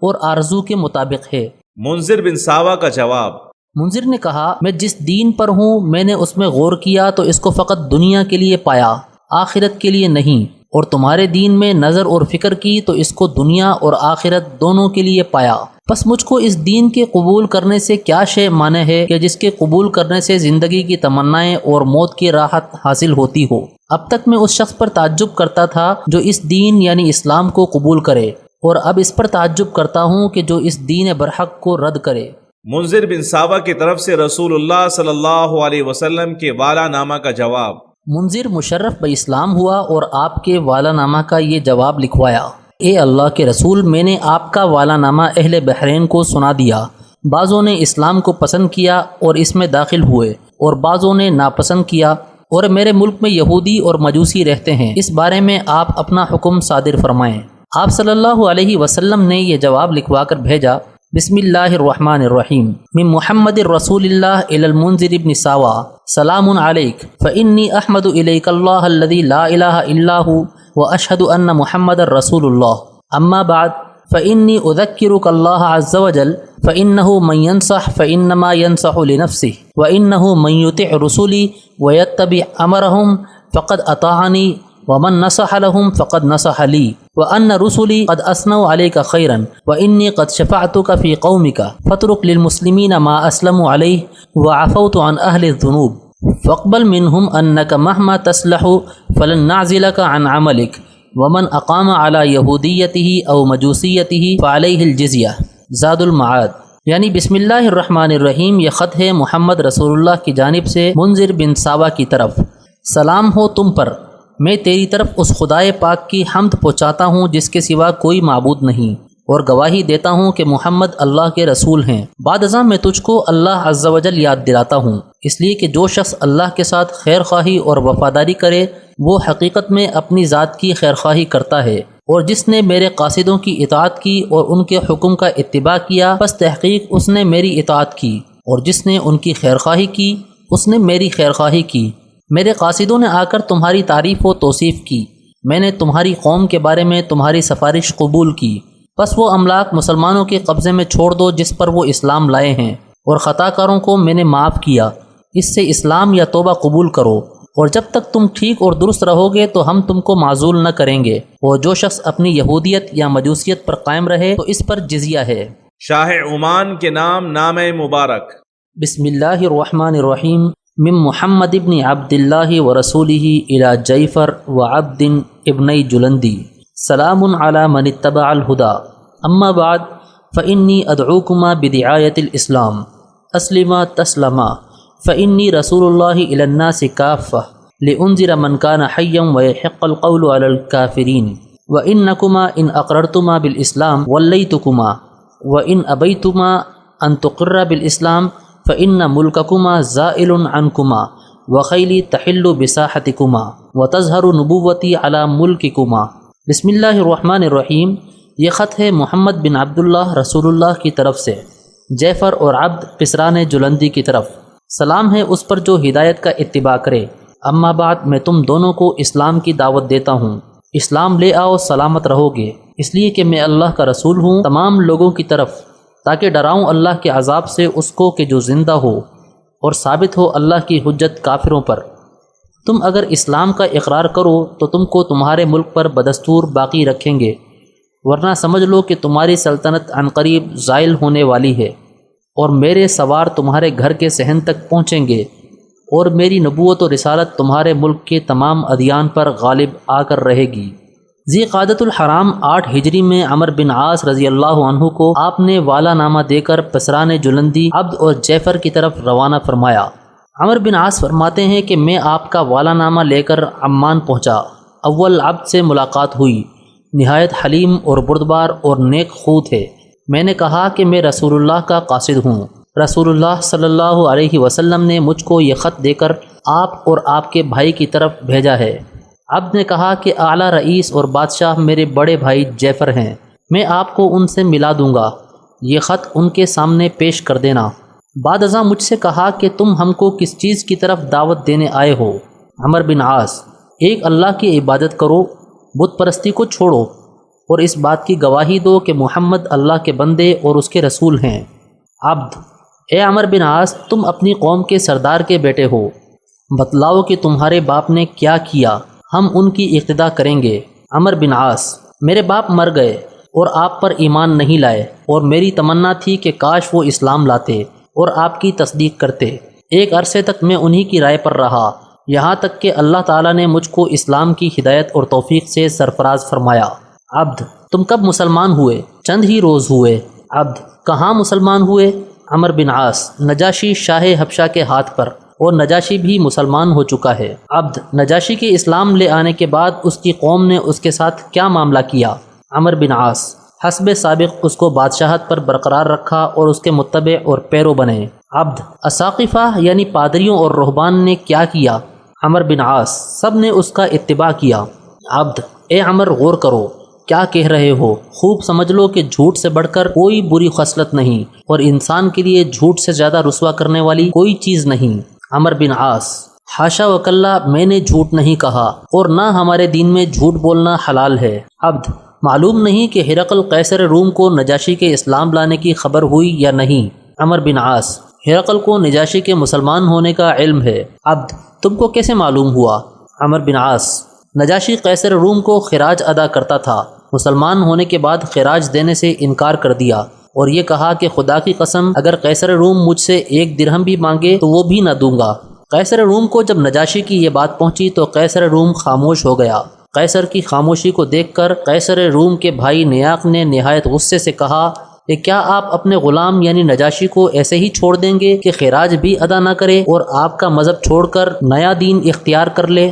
اور آرزو کے مطابق ہے۔ منذر بن ساوا کا جواب: منذر نے کہا، میں جس دین پر ہوں میں نے اس میں غور کیا تو اس کو فقط دنیا کے لیے پایا، آخرت کے لیے نہیں، اور تمہارے دین میں نظر اور فکر کی تو اس کو دنیا اور آخرت دونوں کے لیے پایا۔ پس مجھ کو اس دین کے قبول کرنے سے کیا شے مانے ہے کہ جس کے قبول کرنے سے زندگی کی تمنائیں اور موت کی راحت حاصل ہوتی ہو۔ اب تک میں اس شخص پر تعجب کرتا تھا جو اس دین یعنی اسلام کو قبول کرے، اور اب اس پر تعجب کرتا ہوں کہ جو اس دین برحق کو رد کرے۔ منذر بن ساوا کی طرف سے رسول اللہ صلی اللہ علیہ وسلم کے والا نامہ کا جواب: منذر مشرف بہ اسلام ہوا اور آپ کے والا نامہ کا یہ جواب لکھوایا: اے اللہ کے رسول، میں نے آپ کا والا نامہ اہل بحرین کو سنا دیا۔ بعضوں نے اسلام کو پسند کیا اور اس میں داخل ہوئے، اور بعضوں نے ناپسند کیا، اور میرے ملک میں یہودی اور مجوسی رہتے ہیں، اس بارے میں آپ اپنا حکم صادر فرمائیں۔ آپ صلی اللہ علیہ وسلم نے یہ جواب لکھوا کر بھیجا: بسم اللہ الرحمن الرحیم، من محمد الرسول اللہ الی المنذر بن ساوا، سلام علیک، فإنی احمد الیک اللہ الذی لا الہ الا ہو واشہد ان محمد الرسول اللہ، اما بعد فإنی اذکرک اللہ عز وجل فإنہ من ینصح فإنما ینصح لنفسہ وإنہ من یطع رسولی ویتبع امرہم فقد اطاعنی ومن نصح لهم فقد نصح لي وأن رسلي قد أثنوا عليك خيرا وإني قد شفعتك في قومك فاترك للمسلمين ما أسلموا عليه وعفوت عن أهل الذنوب فاقبل منهم أنك مهما تصلح فلن نعزلك عن عملك ومن أقام على يهوديته أو مجوسيته فعليه الجزية۔ زاد المعاد۔ یعنی بسم اللہ الرحمن الرحیم، یہ خط ہے محمد رسول اللہ کی جانب سے منذر بن ساوا کی طرف۔ سلام ہو تم پر، میں تیری طرف اس خدائے پاک کی حمد پہنچاتا ہوں جس کے سوا کوئی معبود نہیں، اور گواہی دیتا ہوں کہ محمد اللہ کے رسول ہیں۔ بعد ازاں میں تجھ کو اللہ عز و جل یاد دلاتا ہوں، اس لیے کہ جو شخص اللہ کے ساتھ خیر خواہی اور وفاداری کرے وہ حقیقت میں اپنی ذات کی خیر خواہی کرتا ہے، اور جس نے میرے قاصدوں کی اطاعت کی اور ان کے حکم کا اتباع کیا پس تحقیق اس نے میری اطاعت کی، اور جس نے ان کی خیر خواہی کی اس نے میری خیر خواہی کی۔ میرے قاصدوں نے آ کر تمہاری تعریف و توصیف کی، میں نے تمہاری قوم کے بارے میں تمہاری سفارش قبول کی، پس وہ املاک مسلمانوں کے قبضے میں چھوڑ دو جس پر وہ اسلام لائے ہیں، اور خطا کاروں کو میں نے معاف کیا، اس سے اسلام یا توبہ قبول کرو، اور جب تک تم ٹھیک اور درست رہو گے تو ہم تم کو معزول نہ کریں گے، اور جو شخص اپنی یہودیت یا مجوسیت پر قائم رہے تو اس پر جزیہ ہے۔ شاہ عمان کے نام مبارک۔ بسم اللہ الرحمن الرحیم، من محمد ابن عبد اللہ ورسولہ الی جعفر وعبد ابنی جلندی، سلام علی من اتبع الہدی، اما بعد فإنی ادعوکما بدعایت الاسلام، اسلما تسلما، فإنی رسول اللہ الی الناس کافہ، لانذر من کان حیا ویحق القول علی الکافرین، وانکما ان اقررتما بالاسلام ولیتکما، وان ابیتما ان تقر بالاسلام فإن ملککما زائل عنکما وخیلی تحل بساحتکما وتظہر نبوتی علی ملککما۔ بسم اللہ الرحمن الرحیم، یہ خط ہے محمد بن عبداللہ رسول اللہ کی طرف سے جعفر اور عبد پسران جلندی کی طرف۔ سلام ہے اس پر جو ہدایت کا اتباع کرے۔ اما بعد میں تم دونوں کو اسلام کی دعوت دیتا ہوں، اسلام لے آؤ سلامت رہو گے، اس لیے کہ میں اللہ کا رسول ہوں تمام لوگوں کی طرف، تاکہ ڈراؤں اللہ کے عذاب سے اس کو کہ جو زندہ ہو، اور ثابت ہو اللہ کی حجت کافروں پر۔ تم اگر اسلام کا اقرار کرو تو تم کو تمہارے ملک پر بدستور باقی رکھیں گے، ورنہ سمجھ لو کہ تمہاری سلطنت عنقریب زائل ہونے والی ہے، اور میرے سوار تمہارے گھر کے صحن تک پہنچیں گے، اور میری نبوت و رسالت تمہارے ملک کے تمام ادیان پر غالب آ کر رہے گی۔ ذی قعدۃ الحرام 8 ہجری میں عمر بن عاص رضی اللہ عنہ کو آپ نے والا نامہ دے کر پسران جلندی، عبد اور جعفر کی طرف روانہ فرمایا۔ عمر بن عاص فرماتے ہیں کہ میں آپ کا والا نامہ لے کر عمان پہنچا۔ اول عبد سے ملاقات ہوئی، نہایت حلیم اور بردبار اور نیک خو تھے۔ میں نے کہا کہ میں رسول اللہ کا قاصد ہوں۔ رسول اللہ صلی اللہ علیہ وسلم نے مجھ کو یہ خط دے کر آپ اور آپ کے بھائی کی طرف بھیجا ہے۔ عبد نے کہا کہ اعلیٰ رئیس اور بادشاہ میرے بڑے بھائی جعفر ہیں، میں آپ کو ان سے ملا دوں گا، یہ خط ان کے سامنے پیش کر دینا۔ بعد ازاں مجھ سے کہا کہ تم ہم کو کس چیز کی طرف دعوت دینے آئے ہو؟ عمر بن عاص: ایک اللہ کی عبادت کرو، بت پرستی کو چھوڑو، اور اس بات کی گواہی دو کہ محمد اللہ کے بندے اور اس کے رسول ہیں۔ عبد: اے عمر بن عاص، تم اپنی قوم کے سردار کے بیٹے ہو، بتلاؤ کہ تمہارے باپ نے کیا کیا، ہم ان کی اقتدا کریں گے۔ عمر بن عاص: میرے باپ مر گئے اور آپ پر ایمان نہیں لائے، اور میری تمنا تھی کہ کاش وہ اسلام لاتے اور آپ کی تصدیق کرتے۔ ایک عرصے تک میں انہی کی رائے پر رہا، یہاں تک کہ اللہ تعالیٰ نے مجھ کو اسلام کی ہدایت اور توفیق سے سرفراز فرمایا۔ عبد: تم کب مسلمان ہوئے؟ چند ہی روز ہوئے۔ عبد: کہاں مسلمان ہوئے؟ عمر بن عاص: نجاشی شاہ حبشہ کے ہاتھ پر، اور نجاشی بھی مسلمان ہو چکا ہے۔ عبد: نجاشی کے اسلام لے آنے کے بعد اس کی قوم نے اس کے ساتھ کیا معاملہ کیا؟ عمر بن عاص: حسب سابق اس کو بادشاہت پر برقرار رکھا اور اس کے متبع اور پیرو بنے۔ عبد: اساقفہ یعنی پادریوں اور رہبان نے کیا کیا؟ عمر بن عاص: سب نے اس کا اتباع کیا۔ عبد: اے عمر، غور کرو، کیا کہہ رہے ہو؟ خوب سمجھ لو کہ جھوٹ سے بڑھ کر کوئی بری خصلت نہیں، اور انسان کے لیے جھوٹ سے زیادہ رسوا کرنے والی کوئی چیز نہیں۔ عمر بن عاص: حاشا وکلا، میں نے جھوٹ نہیں کہا، اور نہ ہمارے دین میں جھوٹ بولنا حلال ہے۔ عبد: معلوم نہیں کہ ہرقل قیصر روم کو نجاشی کے اسلام لانے کی خبر ہوئی یا نہیں؟ عمر بن عاص: ہرقل کو نجاشی کے مسلمان ہونے کا علم ہے۔ عبد: تم کو کیسے معلوم ہوا؟ عمر بن عاص: نجاشی قیصر روم کو خراج ادا کرتا تھا، مسلمان ہونے کے بعد خراج دینے سے انکار کر دیا، اور یہ کہا کہ خدا کی قسم اگر قیصر روم مجھ سے 1 درہم بھی مانگے تو وہ بھی نہ دوں گا۔ قیصر روم کو جب نجاشی کی یہ بات پہنچی تو قیصر روم خاموش ہو گیا۔ قیصر کی خاموشی کو دیکھ کر قیصر روم کے بھائی نیاق نے نہایت غصے سے کہا کہ کیا آپ اپنے غلام یعنی نجاشی کو ایسے ہی چھوڑ دیں گے کہ خراج بھی ادا نہ کرے اور آپ کا مذہب چھوڑ کر نیا دین اختیار کر لے؟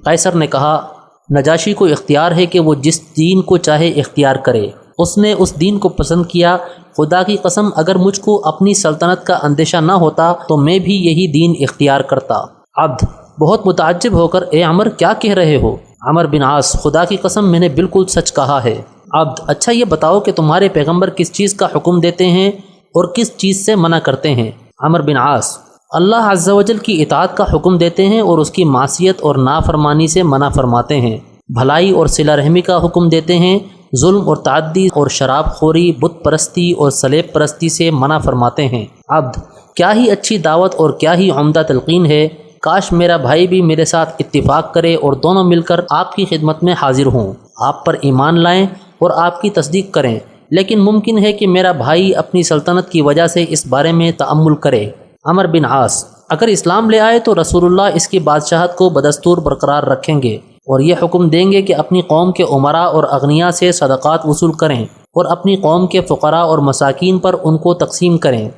قیصر نے کہا، نجاشی کو اختیار ہے کہ وہ جس دین کو چاہے اختیار کرے، اس نے اس دین کو پسند کیا۔ خدا کی قسم اگر مجھ کو اپنی سلطنت کا اندیشہ نہ ہوتا تو میں بھی یہی دین اختیار کرتا۔ عبد: بہت متعجب ہو کر، اے عمر، کیا کہہ رہے ہو؟ عمر بن عاص: خدا کی قسم میں نے بالکل سچ کہا ہے۔ عبد: اچھا یہ بتاؤ کہ تمہارے پیغمبر کس چیز کا حکم دیتے ہیں اور کس چیز سے منع کرتے ہیں؟ عمر بن عاص: اللہ عز و جل کی اطاعت کا حکم دیتے ہیں اور اس کی معصیت اور نافرمانی سے منع فرماتے ہیں، بھلائی اور صلہ رحمی کا حکم دیتے ہیں، ظلم اور تعدی اور شراب خوری، بت پرستی اور صلیب پرستی سے منع فرماتے ہیں۔ عبد: کیا ہی اچھی دعوت اور کیا ہی عمدہ تلقین ہے، کاش میرا بھائی بھی میرے ساتھ اتفاق کرے اور دونوں مل کر آپ کی خدمت میں حاضر ہوں، آپ پر ایمان لائیں اور آپ کی تصدیق کریں، لیکن ممکن ہے کہ میرا بھائی اپنی سلطنت کی وجہ سے اس بارے میں تأمل کرے۔ عمر بن عاص: اگر اسلام لے آئے تو رسول اللہ اس کی بادشاہت کو بدستور برقرار رکھیں گے اور یہ حکم دیں گے کہ اپنی قوم کے امراء اور اغنیاء سے صدقات وصول کریں اور اپنی قوم کے فقراء اور مساکین پر ان کو تقسیم کریں۔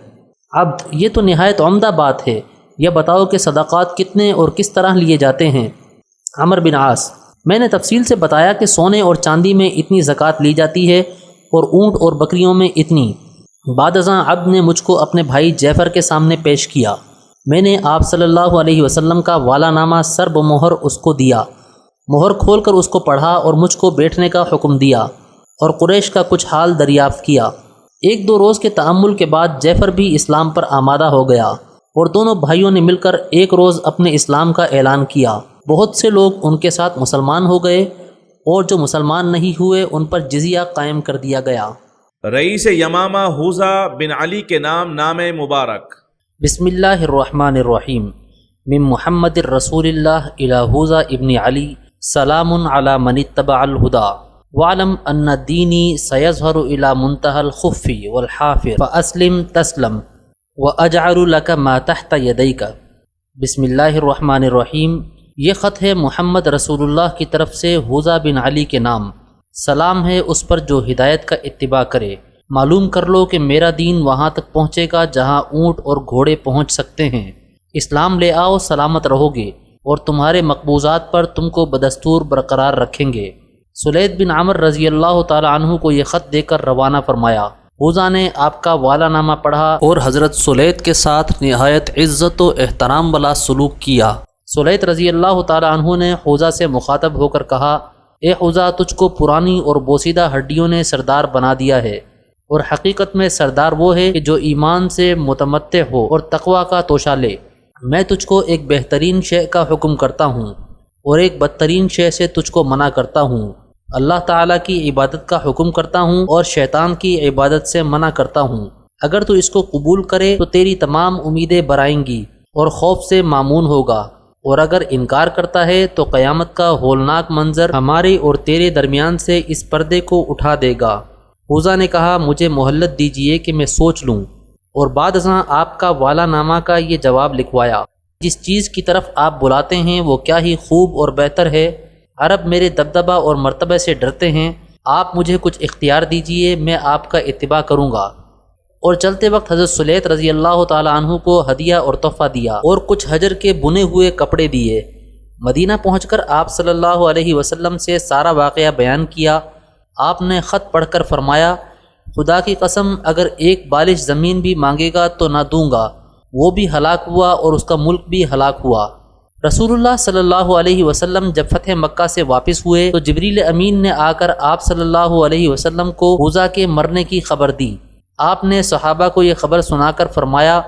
عبد: یہ تو نہایت عمدہ بات ہے، یہ بتاؤ کہ صدقات کتنے اور کس طرح لیے جاتے ہیں؟ عمر بن عاص: میں نے تفصیل سے بتایا کہ سونے اور چاندی میں اتنی زکوٰۃ لی جاتی ہے اور اونٹ اور بکریوں میں اتنی۔ بعد ازاں عبد نے مجھ کو اپنے بھائی جعفر کے سامنے پیش کیا، میں نے آپ صلی اللہ علیہ وسلم کا والا نامہ سر بمہر اس کو دیا، مہر کھول کر اس کو پڑھا اور مجھ کو بیٹھنے کا حکم دیا اور قریش کا کچھ حال دریافت کیا۔ 1-2 روز کے تأمل کے بعد جعفر بھی اسلام پر آمادہ ہو گیا اور دونوں بھائیوں نے مل کر ایک روز اپنے اسلام کا اعلان کیا۔ بہت سے لوگ ان کے ساتھ مسلمان ہو گئے اور جو مسلمان نہیں ہوئے ان پر جزیہ قائم کر دیا گیا۔ رئیس یمامہ حوزہ بن علی کے نام مبارک۔ بسم اللہ الرحمن الرحیم۔ من محمد الرسول اللہ الی حوزہ ابن علی، سلام علی من اتبع الہدی، وعلم ان دینی سیظہر الی منتہی الخف والحافر فاسلم تسلم واجعل لک ما تحت یدیک۔ بسم اللہ الرحمن الرحیم۔ یہ خط ہے محمد رسول اللہ کی طرف سے حوزہ بن علی کے نام۔ سلام ہے اس پر جو ہدایت کا اتباع کرے۔ معلوم کر لو کہ میرا دین وہاں تک پہنچے گا جہاں اونٹ اور گھوڑے پہنچ سکتے ہیں۔ اسلام لے آؤ، سلامت رہو گے اور تمہارے مقبوضات پر تم کو بدستور برقرار رکھیں گے۔ سلید بن عمر رضی اللہ تعالی عنہ کو یہ خط دے کر روانہ فرمایا۔ حوزہ نے آپ کا والا نامہ پڑھا اور حضرت سلید کے ساتھ نہایت عزت و احترام والا سلوک کیا۔ سلید رضی اللہ تعالی عنہ نے حوزہ سے مخاطب ہو کر کہا، اے حوزہ، تجھ کو پرانی اور بوسیدہ ہڈیوں نے سردار بنا دیا ہے، اور حقیقت میں سردار وہ ہے کہ جو ایمان سے متمتع ہو اور تقوی کا توشہ لے۔ میں تجھ کو ایک بہترین شے کا حکم کرتا ہوں اور ایک بدترین شے سے تجھ کو منع کرتا ہوں۔ اللہ تعالیٰ کی عبادت کا حکم کرتا ہوں اور شیطان کی عبادت سے منع کرتا ہوں۔ اگر تو اس کو قبول کرے تو تیری تمام امیدیں برآئیں گی اور خوف سے مامون ہوگا، اور اگر انکار کرتا ہے تو قیامت کا ہولناک منظر ہمارے اور تیرے درمیان سے اس پردے کو اٹھا دے گا۔ حوزہ نے کہا، مجھے مہلت دیجیے کہ میں سوچ لوں، اور بعد ازاں آپ کا والا نامہ کا یہ جواب لکھوایا۔ جس چیز کی طرف آپ بلاتے ہیں وہ کیا ہی خوب اور بہتر ہے۔ عرب میرے دبدبہ اور مرتبہ سے ڈرتے ہیں، آپ مجھے کچھ اختیار دیجیے، میں آپ کا اتباع کروں گا۔ اور چلتے وقت حضرت سلیط رضی اللہ تعالی عنہ کو ہدیہ اور تحفہ دیا اور کچھ حجر کے بنے ہوئے کپڑے دیے۔ مدینہ پہنچ کر آپ صلی اللہ علیہ وسلم سے سارا واقعہ بیان کیا۔ آپ نے خط پڑھ کر فرمایا، خدا کی قسم اگر ایک بالش زمین بھی مانگے گا تو نہ دوں گا۔ وہ بھی ہلاک ہوا اور اس کا ملک بھی ہلاک ہوا۔ رسول اللہ صلی اللہ علیہ وسلم جب فتح مکہ سے واپس ہوئے تو جبریل امین نے آ کر آپ صلی اللہ علیہ وسلم کو حوزہ کے مرنے کی خبر دی۔ آپ نے صحابہ کو یہ خبر سنا کر فرمایا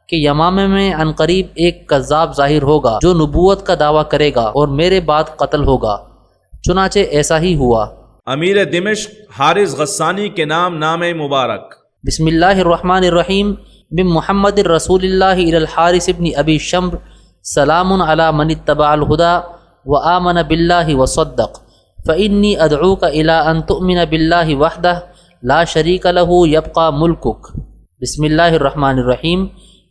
کہ یمامہ میں عنقریب ایک کذاب ظاہر ہوگا جو نبوت کا دعویٰ کرے گا اور میرے بعد قتل ہوگا۔ چنانچہ ایسا ہی ہوا۔ امیر دمشق حارث غسانی کے نام مبارک۔ بسم اللہ الرحمن الرحیم۔ من محمد رسول اللہ الی الحارث ابن ابی شمر، سلام علی من اتبع الهدى وآمن باللہ وصدق، فإنی ادعوک الی ان تؤمن باللہ وحدہ لا شریک لہ یبقى ملکک۔ بسم اللہ الرحمن الرحیم۔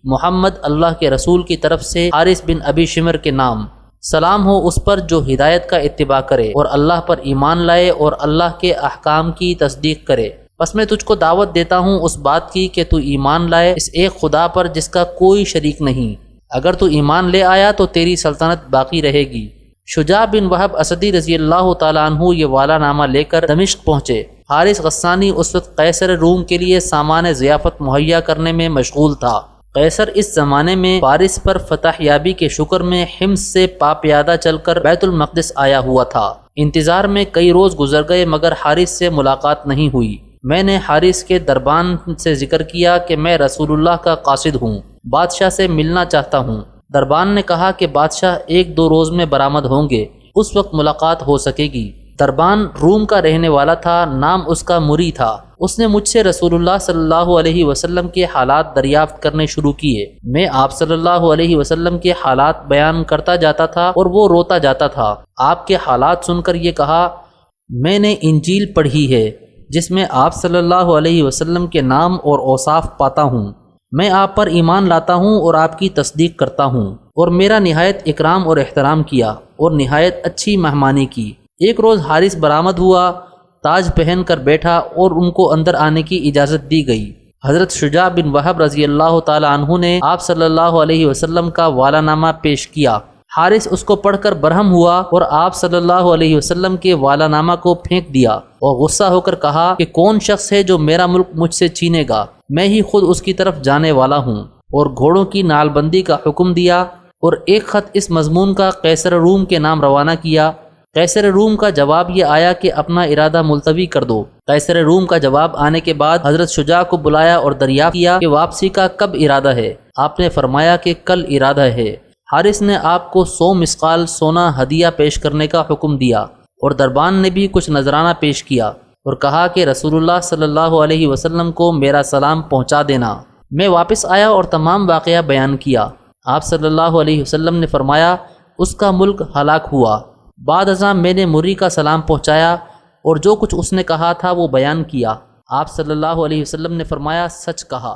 محمد اللہ کے رسول کی طرف سے حارث بن ابی شمر کے نام، سلام ہو اس پر جو ہدایت کا اتباع کرے اور اللہ پر ایمان لائے اور اللہ کے احکام کی تصدیق کرے۔ بس میں تجھ کو دعوت دیتا ہوں اس بات کی کہ تو ایمان لائے اس ایک خدا پر جس کا کوئی شریک نہیں۔ اگر تو ایمان لے آیا تو تیری سلطنت باقی رہے گی۔ شجاع بن وہب اسدی رضی اللہ تعالیٰ عنہ یہ والا نامہ لے کر دمشق پہنچے۔ حارث غسانی اس وقت قیصر روم کے لیے سامان ضیافت مہیا کرنے میں مشغول تھا۔ قیصر اس زمانے میں فارس پر فتح یابی کے شکر میں حمص سے پاپیادہ چل کر بیت المقدس آیا ہوا تھا۔ انتظار میں کئی روز گزر گئے مگر حارث سے ملاقات نہیں ہوئی۔ میں نے حارث کے دربان سے ذکر کیا کہ میں رسول اللہ کا قاصد ہوں، بادشاہ سے ملنا چاہتا ہوں۔ دربان نے کہا کہ بادشاہ 1-2 روز میں برآمد ہوں گے، اس وقت ملاقات ہو سکے گی۔ دربان روم کا رہنے والا تھا، نام اس کا مری تھا۔ اس نے مجھ سے رسول اللہ صلی اللہ علیہ وسلم کے حالات دریافت کرنے شروع کیے۔ میں آپ صلی اللہ علیہ وسلم کے حالات بیان کرتا جاتا تھا اور وہ روتا جاتا تھا۔ آپ کے حالات سن کر یہ کہا، میں نے انجیل پڑھی ہے جس میں آپ صلی اللہ علیہ وسلم کے نام اور اوصاف پاتا ہوں۔ میں آپ پر ایمان لاتا ہوں اور آپ کی تصدیق کرتا ہوں، اور میرا نہایت اکرام اور احترام کیا اور نہایت اچھی مہمانی کی۔ ایک روز حارث برآمد ہوا، تاج پہن کر بیٹھا اور ان کو اندر آنے کی اجازت دی گئی۔ حضرت شجاع بن وہب رضی اللہ تعالی عنہ نے آپ صلی اللہ علیہ وسلم کا والا نامہ پیش کیا۔ حارث اس کو پڑھ کر برہم ہوا اور آپ صلی اللہ علیہ وسلم کے والا نامہ کو پھینک دیا اور غصہ ہو کر کہا کہ کون شخص ہے جو میرا ملک مجھ سے چھینے گا؟ میں ہی خود اس کی طرف جانے والا ہوں۔ اور گھوڑوں کی نعل بندی کا حکم دیا اور ایک خط اس مضمون کا قیصر روم کے نام روانہ کیا۔ قیصر روم کا جواب یہ آیا کہ اپنا ارادہ ملتوی کر دو۔ قیصر روم کا جواب آنے کے بعد حضرت شجاع کو بلایا اور دریافت کیا کہ واپسی کا کب ارادہ ہے؟ آپ نے فرمایا کہ کل ارادہ ہے۔ حارث نے آپ کو 100 مسقال سونا ہدیہ پیش کرنے کا حکم دیا، اور دربان نے بھی کچھ نذرانہ پیش کیا اور کہا کہ رسول اللہ صلی اللہ علیہ وسلم کو میرا سلام پہنچا دینا۔ میں واپس آیا اور تمام واقعہ بیان کیا۔ آپ صلی اللہ علیہ وسلم نے فرمایا اس کا ملک ہلاک ہوا۔ بعد ازاں میں نے مری کا سلام پہنچایا اور جو کچھ اس نے کہا تھا وہ بیان کیا۔ آپ صلی اللہ علیہ وسلم نے فرمایا سچ کہا۔